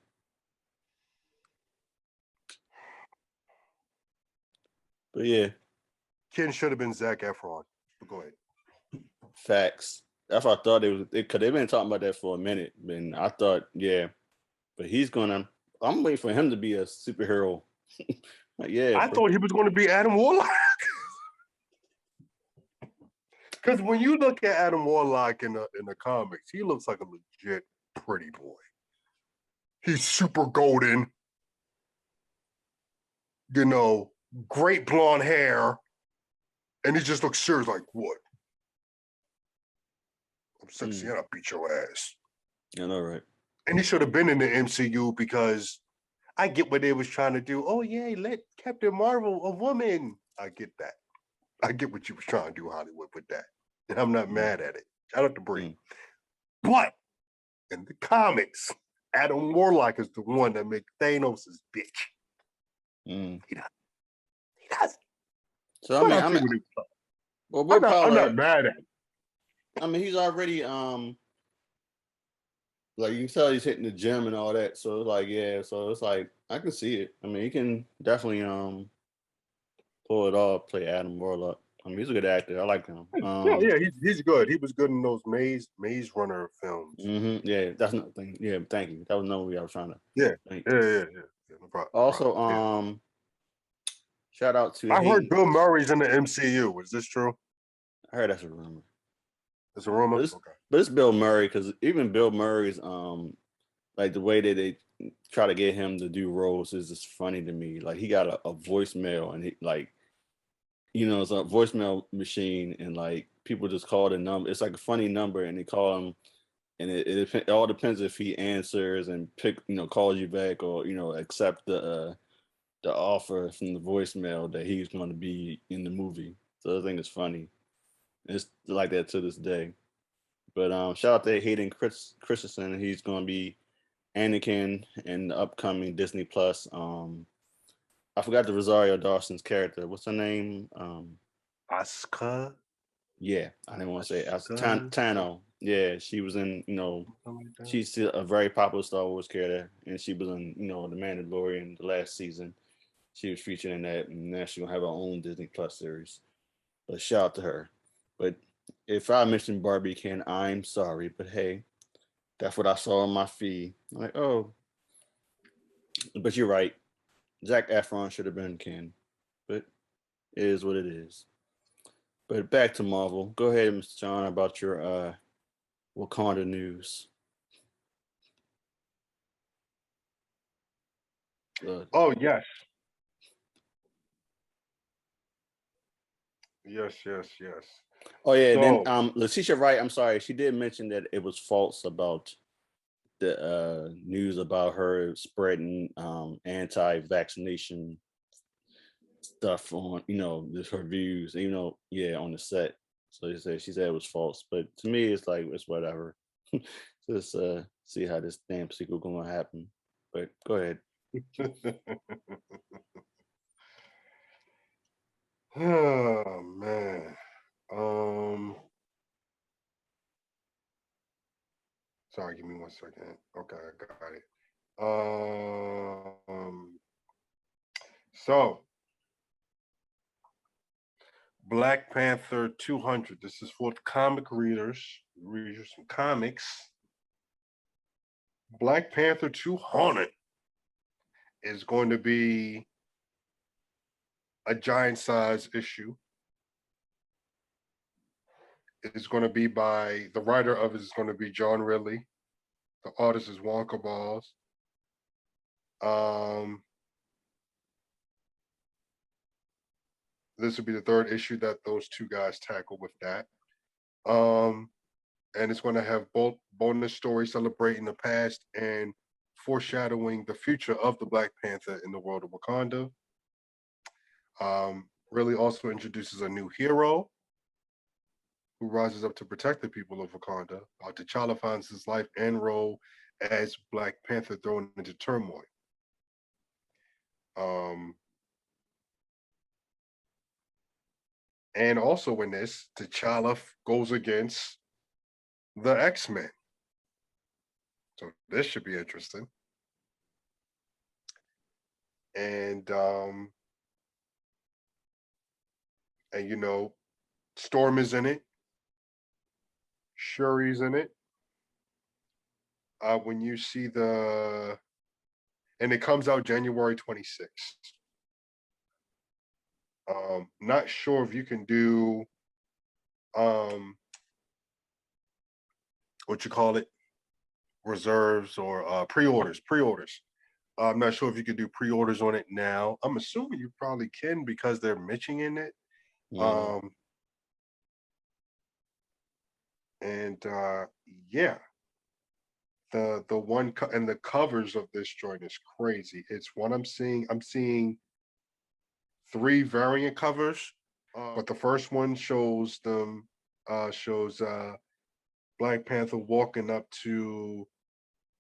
But yeah, Ken should have been Zac Efron. But go ahead. facts. That's what I thought it was, because they've been talking about that for a minute. And I thought, yeah, but I'm waiting for him to be a superhero. Like, yeah, I thought he was going to be Adam Warlock. Because when you look at Adam Warlock in the comics, he looks like a legit pretty boy. He's super golden, you know, great blonde hair, and he just looks serious like, what? I'm sexy and I'll beat your ass. I know, right? And he should have been in the MCU because I get what they was trying to do. Oh, yeah, let Captain Marvel a woman. I get that. I get what you was trying to do, Hollywood, with that. And I'm not mad at it. Shout out to Bree. But in the comics, Adam Warlock is the one that makes Thanos' bitch. He does. So I mean, I'm not mad at him. I mean, he's already like, you can tell he's hitting the gym and all that. So it's like, yeah, so it's like I can see it. I mean, he can definitely pull it off, play Adam Warlock. I mean, he's a good actor. I like him. He's good. He was good in those Maze Runner films. Yeah, that's another thing. Yeah, thank you. That was another movie I was trying to. Yeah, no problem. Also, shout out to. I heard Bill Murray's in the MCU. Is this true? I heard that's a rumor. It's a rumor. But it's Bill Murray, because even Bill Murray's like the way that they try to get him to do roles is just funny to me. Like, he got a voicemail, and he, like, you know, it's a voicemail machine, and like people just call the number. It's like a funny number, and they call him, and it all depends if he answers and calls you back, or accept the offer from the voicemail that he's going to be in the movie. So I think it's funny. It's like that to this day. But shout out to Hayden Christensen. He's going to be Anakin in the upcoming Disney Plus. I forgot the Rosario Dawson's character. What's her name? Asuka. Yeah, I didn't want to say Tano. Yeah, she was in. She's still a very popular Star Wars character, and she was in The Mandalorian the last season. She was featured in that, and now she's gonna have her own Disney Plus series. But shout out to her. But if I mentioned Barbie Ken, I'm sorry, but hey, that's what I saw on my feed. I'm like, oh, but you're right. Zac Efron should have been Ken, but it is what it is. But back to Marvel. Go ahead, Mr. John, about your Wakanda news. Oh, yes. Yes. Oh yeah, so, then Letitia Wright, I'm sorry, she did mention that it was false about the news about her spreading anti-vaccination stuff on just her views, on the set. So she said it was false, but to me it's like it's whatever. Just see how this damn sequel gonna happen. But go ahead. Oh man. Sorry, give me 1 second. Okay, I got it. So Black Panther 200. This is for comic readers, readers some comics. Black Panther 200 is going to be a giant size issue. It's going to be by the writer of it is going to be John Ridley. The artist is Wonka Balls. This will be the third issue that those two guys tackle with that. And it's going to have both bonus stories celebrating the past and foreshadowing the future of the Black Panther in the world of Wakanda. Really also introduces a new hero who rises up to protect the people of Wakanda. T'Challa finds his life and role as Black Panther thrown into turmoil. And also in this, T'Challa goes against the X-Men. So this should be interesting. And you know, Storm is in it. Shuri's in it. When you see and it comes out January 26th. Not sure if you can do what you call it, reserves or pre-orders. I'm not sure if you can do pre-orders on it now. I'm assuming you probably can because they're mentioning it. Yeah. Yeah, the one and the covers of this joint is crazy. It's one I'm seeing 3 variant covers, but the first one shows Black Panther walking up to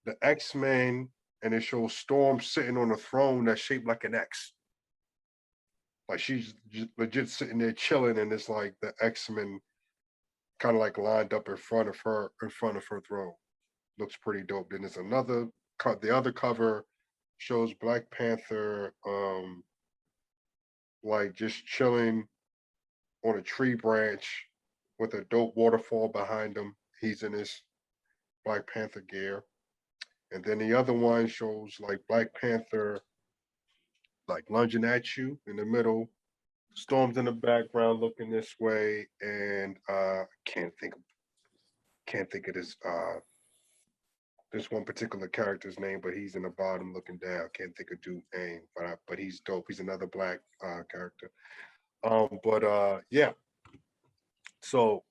the X-Men, and it shows Storm sitting on a throne that's shaped like an X. Like she's legit sitting there chilling, and it's like the X-Men kind of like lined up in front of her throne. Looks pretty dope. Then there's another the other cover shows Black Panther like just chilling on a tree branch with a dope waterfall behind him. He's in his Black Panther gear. And then the other one shows like Black Panther like lunging at you in the middle. Storm's in the background looking this way, and can't think of this one particular character's name, but he's in the bottom looking down. Can't think of dude's name, but he's dope. He's another Black character. Yeah. So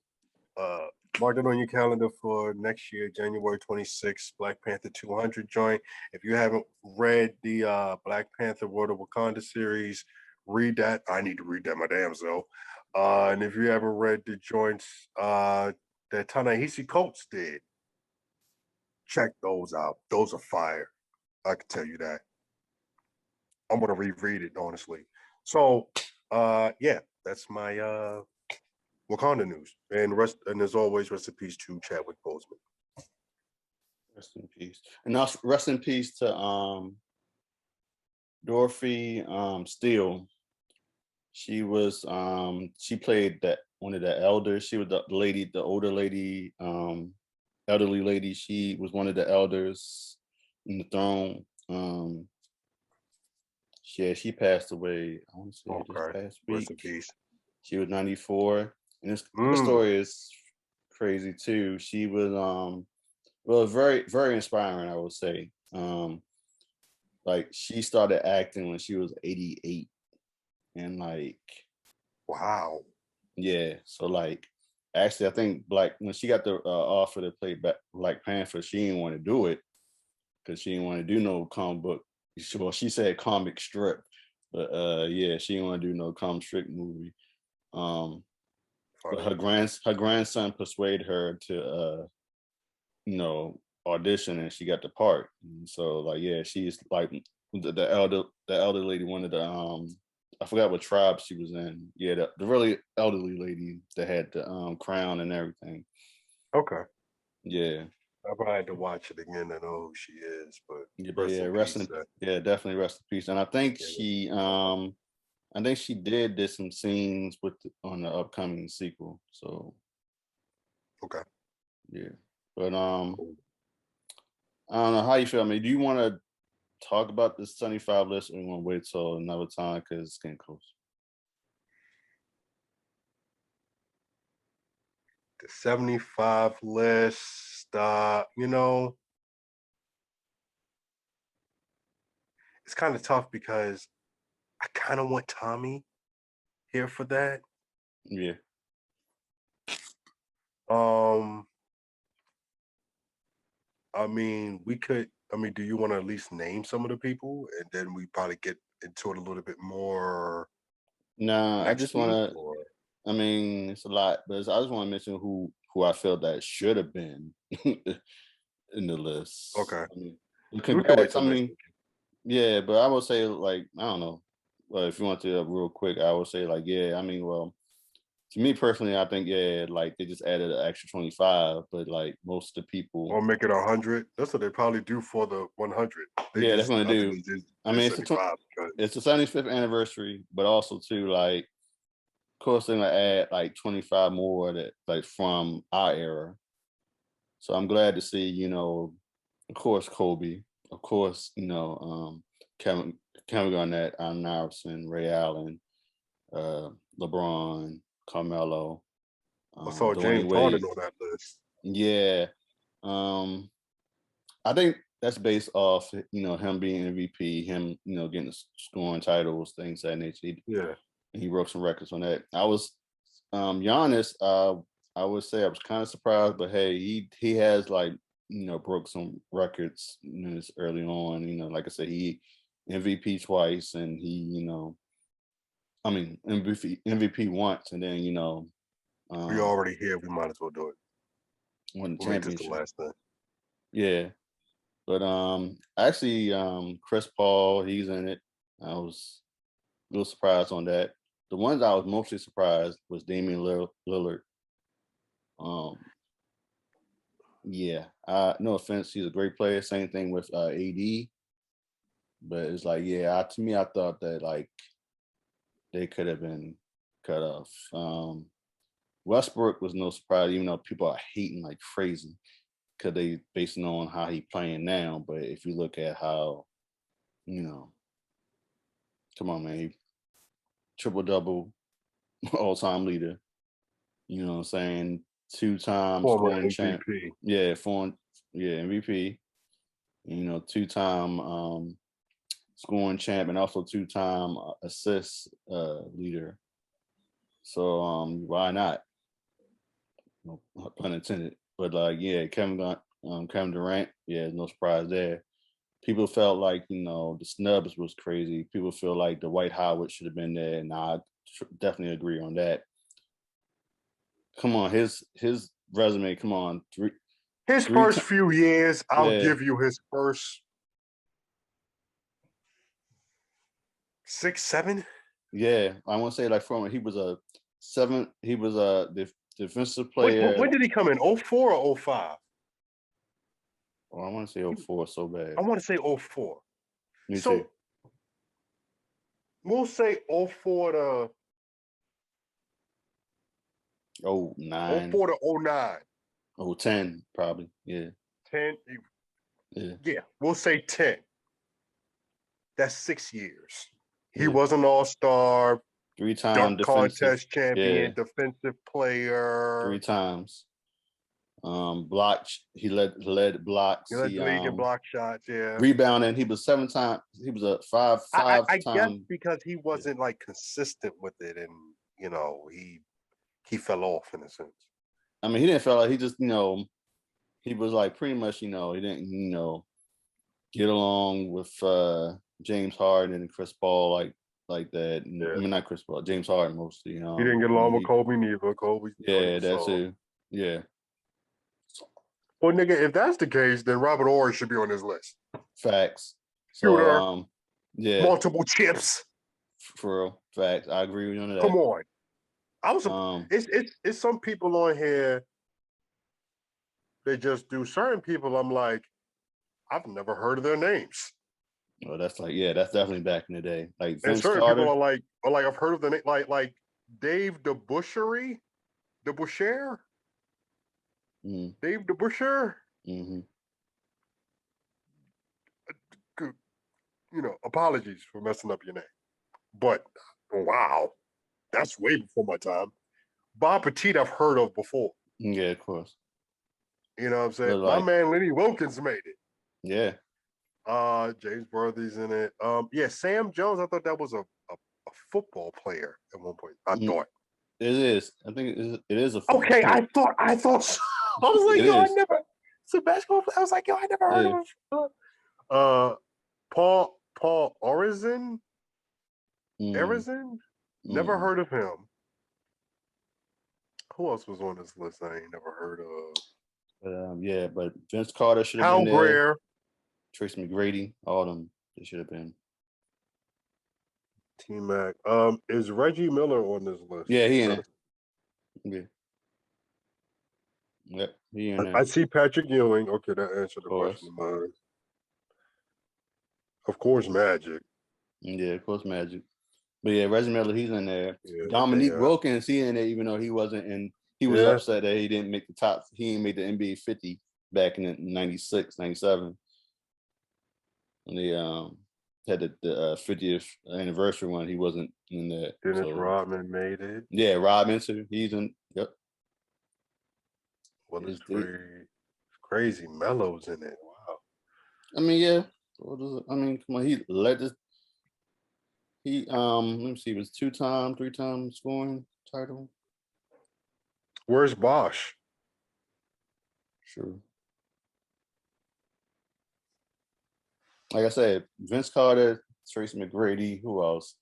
mark it on your calendar for next year, January 26th, Black Panther 200 joint. If you haven't read the Black Panther World of Wakanda series, read that. I need to read that my damn self. And if you haven't read the joints that Ta-Nehisi Coates did, check those out. Those are fire. I can tell you that. I'm gonna reread it, honestly. So yeah, that's my Wakanda news. And as always, rest in peace to Chadwick Boseman. Rest in peace. And also rest in peace to Dorothy Steele. She was she played that one of the elders. She was the lady, the older lady, elderly lady. She was one of the elders in the throne. She passed away, I want to say this past week. Rest in peace. She was 94. And this story is crazy too. She was well, very, very inspiring, I would say. Like she started acting when she was 88. And like, wow. Yeah. So like, actually, I think when she got the offer to play Black Panther, she didn't want to do it because she didn't want to do no comic book. Well, she said comic strip, but yeah, she didn't want to do no comic strip movie. But her grandson persuaded her to audition, and she got the part. And so like, yeah, she's like the elder lady, one of the I forgot what tribe she was in. Yeah, the really elderly lady that had the crown and everything. Okay. Yeah. I probably had to watch it again to know who she is, but definitely rest in peace. And I think she I think she did some scenes on the upcoming sequel. So Okay. yeah, but I don't know how you feel. I mean, do you want to talk about this 75 list, or you want to wait till another time because it's getting close? The 75 list, you know, it's kind of tough because I kind of want Tommy here for that. Yeah. I mean, we could. I mean, do you want to at least name some of the people, and then we probably get into it a little bit more Nah, I next just week? want to. Or I mean, it's a lot, but I just want to mention who I feel that should have been in the list. okay, I mean, we can wait congrats. I till next mean, week. yeah, but I would say like I don't know. Well, if you want to real quick, I would say like yeah. I mean, well, to me personally, I think yeah, like they just added an extra 25, but like most of the people, Or make it 100. That's what they probably do for the 100. They yeah, just, that's what I they think do. they just I did mean, 75 because it's the 75th anniversary, but also too like, of course, they're gonna add like 25 more that like from our era. So I'm glad to see, of course, Kobe, of course, Kevin Garnett, Allen Iverson, Ray Allen, LeBron, Carmelo, I saw James Dwayne Harden Wade. on that list. Yeah. I think that's based off, him being MVP, him, getting scoring titles, things of that nature. Yeah. He broke some records on that. I was Giannis, I would say I was kind of surprised, but hey, he has like, broke some records, this early on. Like I said, he MVP twice, and he, MVP once, and then, We already here. We might as well do it. won the We'll make this the championship. last thing. Yeah. But actually Chris Paul, he's in it. I was a little surprised on that. The ones I was mostly surprised was Damian Lillard. Yeah, no offense, he's a great player. Same thing with AD, but it's like, yeah, to me, I thought that like they could have been cut off. Westbrook was no surprise, even though people are hating like crazy because they basing on how he playing now. But if you look at how, come on, man, triple double, all time leader. You know what I'm saying? 2-time Former scoring champ. MVP. Yeah, MVP. 2-time scoring champ, and also 2-time assist leader. So why not? No pun intended. But like, yeah, Kevin Durant, yeah, no surprise there. People felt like, the snubs was crazy. People feel like the White Howard should have been there, and I definitely agree on that. Come on, his resume. Come on, His first few years, I'll give you his first 6, 7. Yeah, I want to say like he was a 7. He was a defensive player. When did he come in? 04 or 05? Oh, I want to say 04 so bad. I want to say 04. Me too. We'll say 04 to 09. 04 to 09. 10 probably. Yeah. 10. Yeah. We'll say 10. That's 6 years. He was an all-star, 3-time dunk contest champion, defensive player. 3 times. Block. He led blocks. He led the league in block shots. Yeah. Rebounding. He was 7 times. He was a 5 I time. guess because he wasn't like consistent with it, and he fell off in a sense. I mean, he didn't fell off. He just he was like pretty much he didn't get along with James Harden and Chris Paul like that. Yeah. I mean, not Chris Paul, James Harden mostly. He didn't get along with Kobe neither. Kobe. Yeah, that's it. Yeah. Well, nigga, if that's the case, then Robert Ory should be on this list. Facts. Shooter. Yeah. Multiple chips. For real. Facts. I agree with you on that. Come on. It's some people on here. They just do certain people. I'm like, I've never heard of their names. Well, that's that's definitely back in the day. Like And Vince certain Carter. people are like, I've heard of the name, like Dave DeBusschere, DeBusschere, Mm-hmm. Dave DeBusschere. Mm-hmm. You know, apologies for messing up your name, but wow, that's way before my time. Bob Petit, I've heard of before. Yeah, of course. You know what I'm saying? But My like, man Lenny Wilkins made it. yeah. James Worthy's in it. Yeah, Sam Jones. I thought that was a football player at one point. I thought It is. I think it is a football. Okay, I thought so. I was like, It yo, I is. never. It's a basketball player. I was like, yo, I never heard of him. Paul Orizin. Orizin. Never heard of him. Who else was on this list I ain't never heard of? But Vince Carter should have Hal been there. Greer. Tracy McGrady, all of them. They should have been. T-Mac. Is Reggie Miller on this list? Yeah, he in it. Yeah. Yep, he in there. I see Patrick Ewing. Okay, that answered the question of mine. Of course, Magic. Yeah, of course, Magic. But yeah, Reggie Miller, he's in there. Yeah, Dominique Wilkins, he in there, even though he wasn't in. He was upset that he didn't make the top. He didn't make the NBA 50 back in 96, 97. And they had the 50th anniversary one. He wasn't in that. Dennis Rodman made it. Yeah, Rodman too. He's in. Yep. Well, it's crazy. Melo's in it. Wow. I mean, yeah. I mean, come on. He led this. He let me see. It was 3-time scoring title. Where's Bosch? Sure. Like I said, Vince Carter, Tracy McGrady. Who else?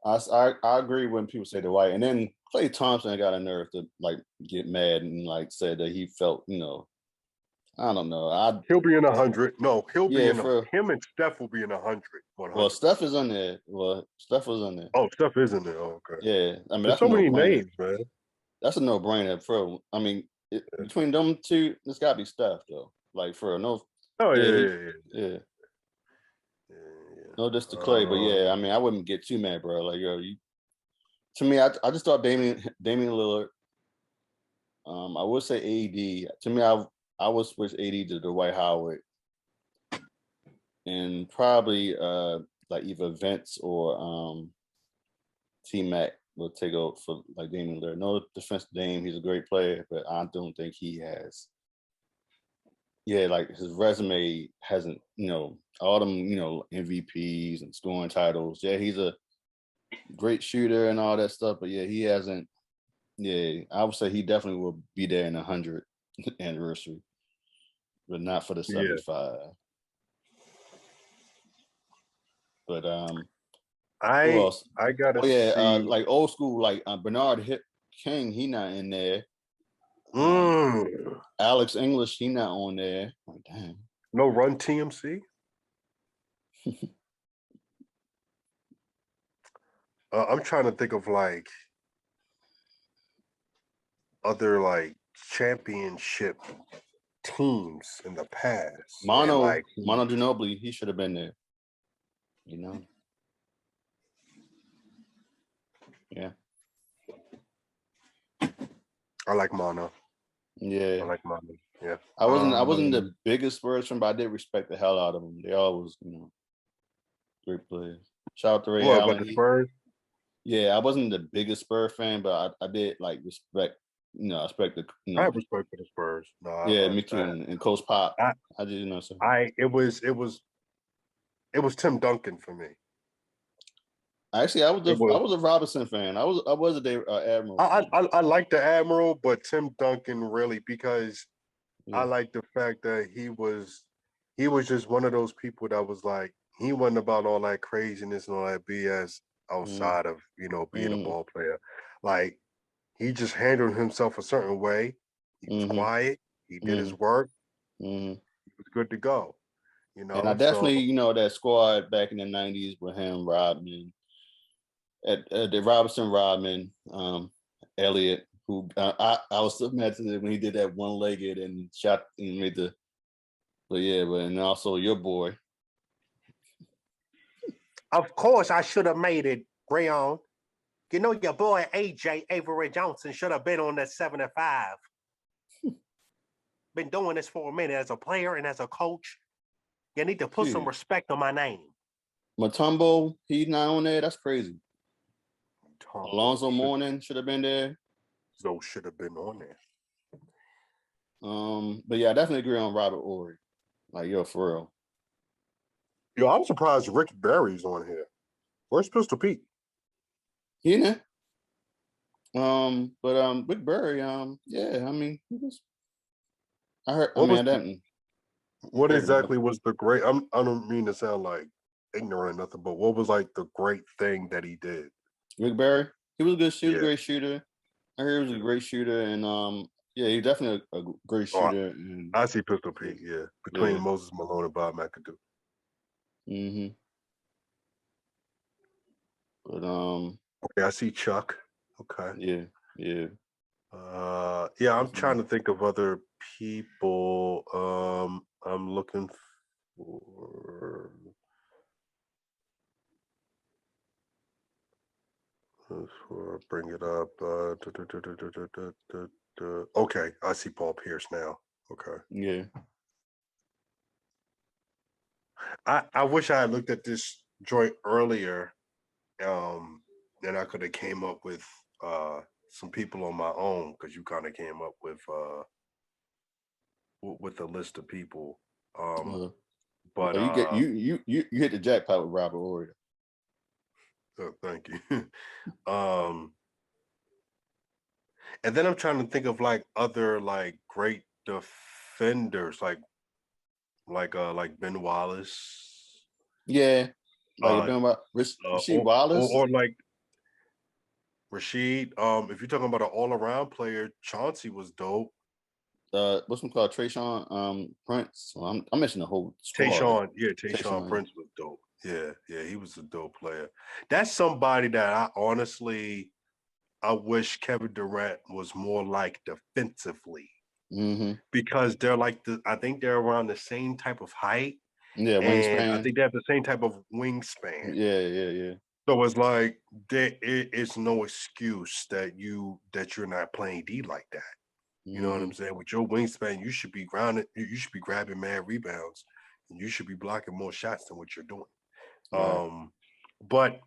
I agree when people say the White, and then Klay Thompson got a nerve to like get mad and like said that he felt, I don't know. He'll be in 100. No, he'll be in. Him and Steph will be in 100. 100. Well, Steph is on there. Steph was on there. Oh, Steph is in there. Oh, okay. Yeah, I mean, there's so many names, man. That's a no-brainer. I mean, between them two, it's got to be Steph though. Like for no. Oh yeah. No, just to Klay, but yeah, I mean, I wouldn't get too mad, bro. Like, yo, to me, I just thought Damian Lillard. I would say AD. To me, I would switch AD to Dwight Howard, and probably like either Vince or T-Mac will take over for like Damian Lillard. No defense to Dame, he's a great player, but I don't think he has. Yeah, like his resume hasn't, all them, MVPs and scoring titles. Yeah, he's a great shooter and all that stuff, but yeah, he hasn't. Yeah, I would say he definitely will be there in 100th anniversary, but not for the 75. Yeah. But I gotta see. Like old school, like Bernard King, he not in there. Alex English, he not on there. Oh, damn. No Run TMC. I'm trying to think of like other like championship teams in the past. Mono Ginobili, he should have been there. Yeah. I like Mono. Yeah. I like Mono. Yeah. I wasn't the biggest Spurs fan, but I did respect the hell out of them. They always, great players. Shout out to Ray Allen. About the Spurs? Yeah, I wasn't the biggest Spurs fan, but I did like respect. I respect the. I have respect for the Spurs. No, yeah, me too. And Coach Pop. I didn't know. So it was Tim Duncan for me. Actually, I was a Robinson fan. I was a Admiral. I like the Admiral, but Tim Duncan really, because I like the fact that he was just one of those people that was like, he wasn't about all that craziness and all that BS outside of being a ball player. Like, he just handled himself a certain way. He was quiet. He did his work. He was good to go. And I definitely, that squad back in the 90s with him, Rodman, the Robinson, Rodman, Elliott, who I was so mad when he did that one-legged and shot and made the, and also your boy. Of course, I should have made it, Rayon. You know, your boy AJ Avery Johnson should have been on that 75. Been doing this for a minute as a player and as a coach. You need to put some respect on my name. Matumbo, he's not on there. That's crazy. Alonzo Mourning should have been there. Those should have been on there. But yeah, I definitely agree on Robert Ory. Like, yo, for real. Yo, I'm surprised Rick Barry's on here. Where's Pistol Pete? He in there. But Rick Barry, yeah, I mean, he was. I heard. What exactly was the great? I don't mean to sound like ignorant or nothing, but what was like the great thing that he did? Rick Barry, he was a good. He was a great shooter. I heard he was a great shooter, and yeah, he's definitely a great shooter. I see Pistol Pete, yeah, between Moses Malone and Bob McAdoo. Mm-hmm. But okay, I see Chuck. Okay. Yeah. Yeah, I'm trying to think of other people. I'm looking for. Bring it up. Okay, I see Paul Pierce now. Okay. Yeah. I wish I had looked at this joint earlier, and I could have came up with some people on my own, because you kind of came up with a list of people. But you hit the jackpot with Robert Ory. Thank you. And then I'm trying to think of like other like great defenders, like Ben Wallace. Yeah, like Ben Wallace, Rasheed Wallace, or like Rasheed. If you're talking about an all-around player, Chauncey was dope. What's one called Tayshaun Prince? Well, I'm mentioning the whole squad. Tayshaun Prince was dope. Yeah, he was a dope player. That's somebody that I wish Kevin Durant was more like defensively, because they're like I think they're around the same type of height. Yeah, wingspan. I think they have the same type of wingspan. Yeah. So it's like it's no excuse that you're not playing D like that. You know what I'm saying? With your wingspan, you should be grounded. You should be grabbing mad rebounds, and you should be blocking more shots than what you're doing. Right. But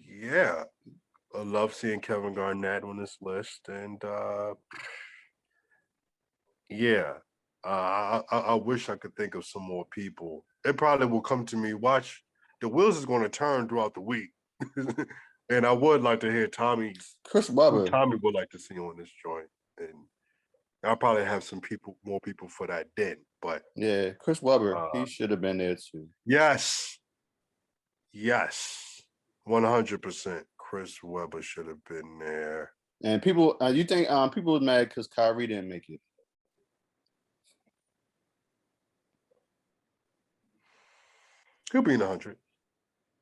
yeah, I love seeing Kevin Garnett on this list, and yeah, I wish I could think of some more people. It probably will come to me. Watch, the wheels is going to turn throughout the week, and I would like to hear Chris Webber. Tommy would like to see on this joint, and I'll probably have more people for that then. But yeah, Chris Webber, he should have been there too. Yes, 100%. Chris Webber should have been there. And people, you think people was mad because Kyrie didn't make it? He'll be in 100.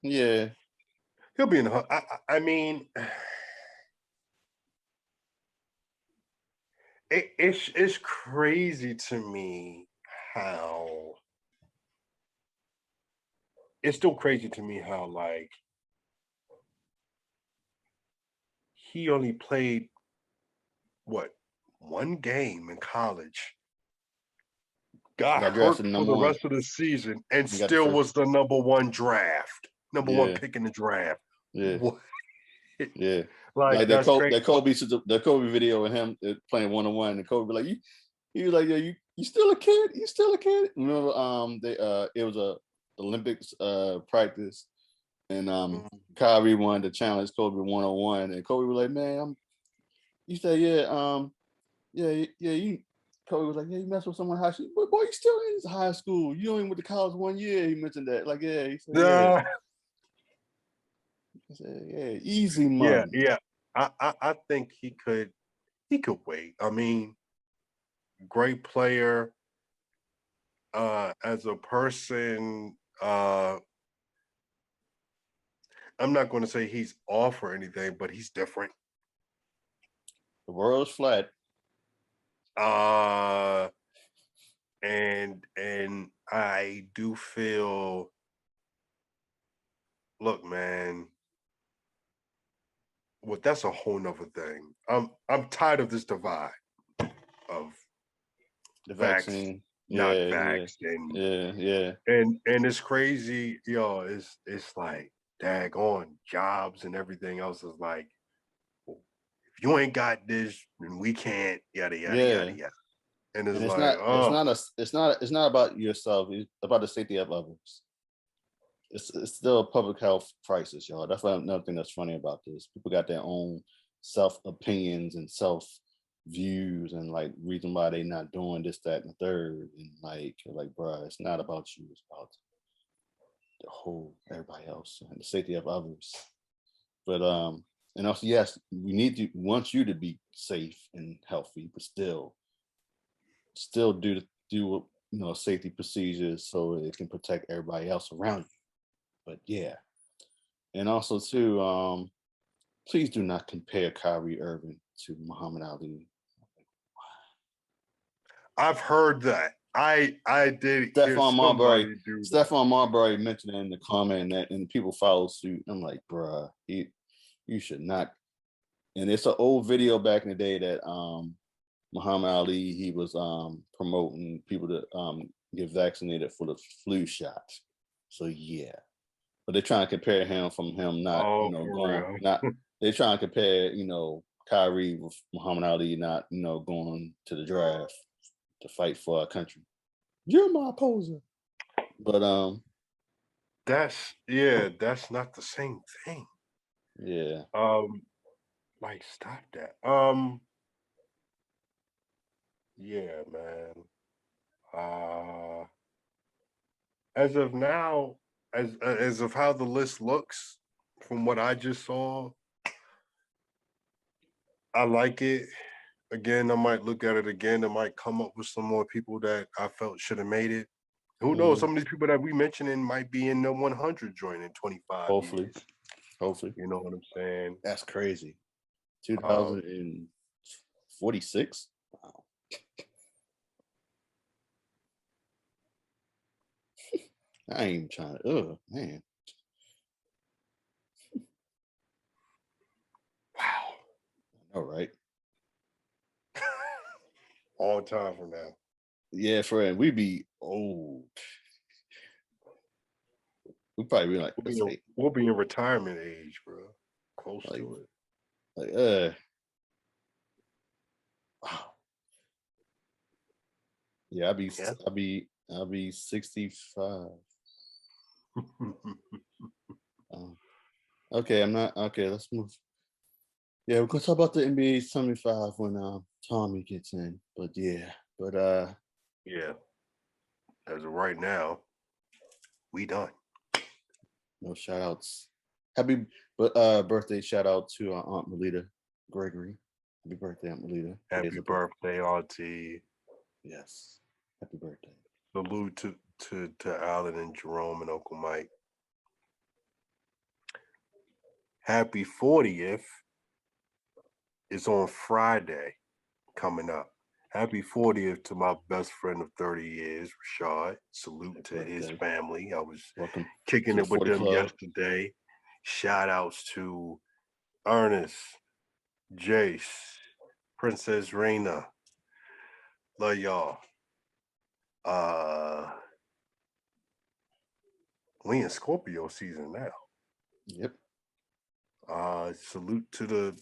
Yeah, he'll be in 100. I mean, it's crazy to me how it's still crazy to me how like he only played one game in college, got hurt for the rest of the season, and still was the number one pick in the draft. Yeah. What? Yeah. Like that Kobe video of him playing 1-on-1, and Kobe be like, he was like, yeah, you still a kid? You still a kid? Remember, it was a Olympics practice, and Kyrie wanted to challenge Kobe 1-on-1, and Kobe was like, man, you said, you. Kobe was like, yeah, you mess with someone high school, but boy, you still in high school. You only went to college 1 year. He mentioned that, like, yeah, he said, yeah. I said, yeah, easy money. Yeah. I think he could wait. I mean, great player. As a person, I'm not going to say he's off or anything, but he's different. The world's flat. And I do feel look, man. Well, that's a whole nother thing. I'm tired of this divide of The vax, vaccine. not Yeah, vax, and yeah. and it's crazy, yo. It's like daggone jobs and everything else is like, well, if you ain't got this, then we can't. Yada yada Yeah. yada yada. And it's And it's like, not oh, it's not about yourself, it's about the safety of others. It's still a public health crisis, y'all. That's another thing that's funny about this. People got their own self opinions and self views and like reason why they not doing this, that, and the third. And like, bruh, it's not about you. It's about the whole everybody else and the safety of others. But and also yes, we want you to be safe and healthy, but still do safety procedures so it can protect everybody else around you. But yeah, and also too, please do not compare Kyrie Irving to Muhammad Ali. I've heard that. I did hear Stephon Marbury, somebody do that. Stephon Marbury mentioned it in the comment that, and people follow suit. I'm like, bruh, you should not. And it's an old video back in the day that Muhammad Ali, he was promoting people to get vaccinated for the flu shot. So yeah, but they're trying to compare him from him not, Oh, you know, for going real? not. They're trying to compare, Kyrie with Muhammad Ali not, going to the draft to fight for our country. You're my opposer, but That's not the same thing. yeah, Like stop that. Yeah, man. As of now, as of how the list looks, from what I just saw, I like it. Again, I might look at it again. I might come up with some more people that I felt should have made it. Who knows? Some of these people that we mentioning might be in the 100 joint in 25 hopefully, years. hopefully. You know what I'm saying? That's crazy. Um, 2046. Wow. I ain't even trying to. Oh man. wow. All right. All time from now. Yeah, friend, we be old. We probably be like, We'll be in retirement age, bro. Close like, to it. like, wow. Yeah, I'll be 65. Okay, I'm not okay. Let's move. Yeah, we're gonna talk about the NBA 75 when Tommy gets in. But yeah, yeah. As of right now, we done. no shout outs. Happy birthday shout out to our Aunt Melita Gregory. Happy birthday, Aunt Melita. Happy birthday, Auntie. Yes. Happy birthday. Salute to Alan and Jerome and Uncle Mike. Happy 40th is on Friday coming up. Happy 40th to my best friend of 30 years, Rashad. Salute to his family. I was kicking it with them yesterday. Shout outs to Ernest, Jace, Princess Raina. Love y'all. We in Scorpio season now. Yep. Salute to the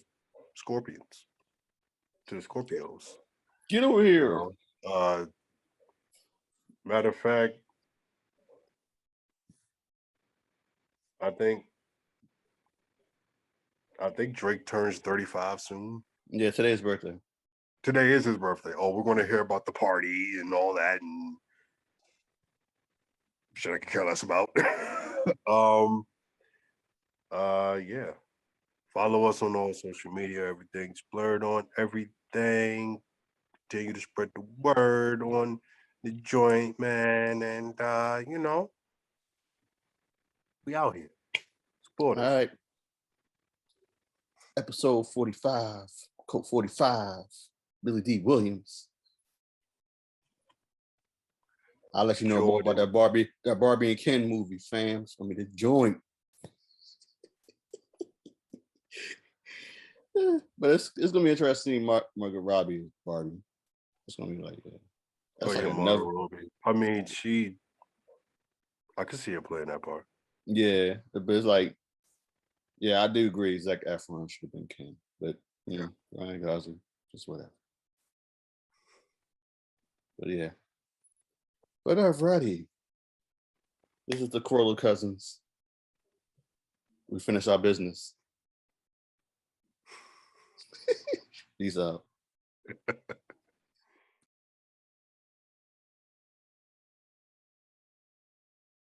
Scorpions, to the Scorpios. Get over here. Matter of fact, I think Drake turns 35 soon. Yeah, today's birthday. Today is his birthday. Oh, we're going to hear about the party and all that and shit I can care less about. Yeah. Follow us on all social media. Everything's blurred on everything. Continue to spread the word on the joint, man. And we out here. Support us. All right. Episode 45, Code 45, Billy D. Williams. I'll let you know more about that Barbie and Ken movie, fam. It's gonna be the joint. Yeah, but it's gonna be interesting seeing Margaret Robbie Barbie. It's gonna be like that's like another. Margot Robbie. I mean, I could see her playing that part. Yeah, but it's like, yeah, I do agree. Zac Efron should have been King, but Ryan Gosling, just whatever. But yeah, but alrighty, this is the Corlo Cousins. We finish our business. Peace out.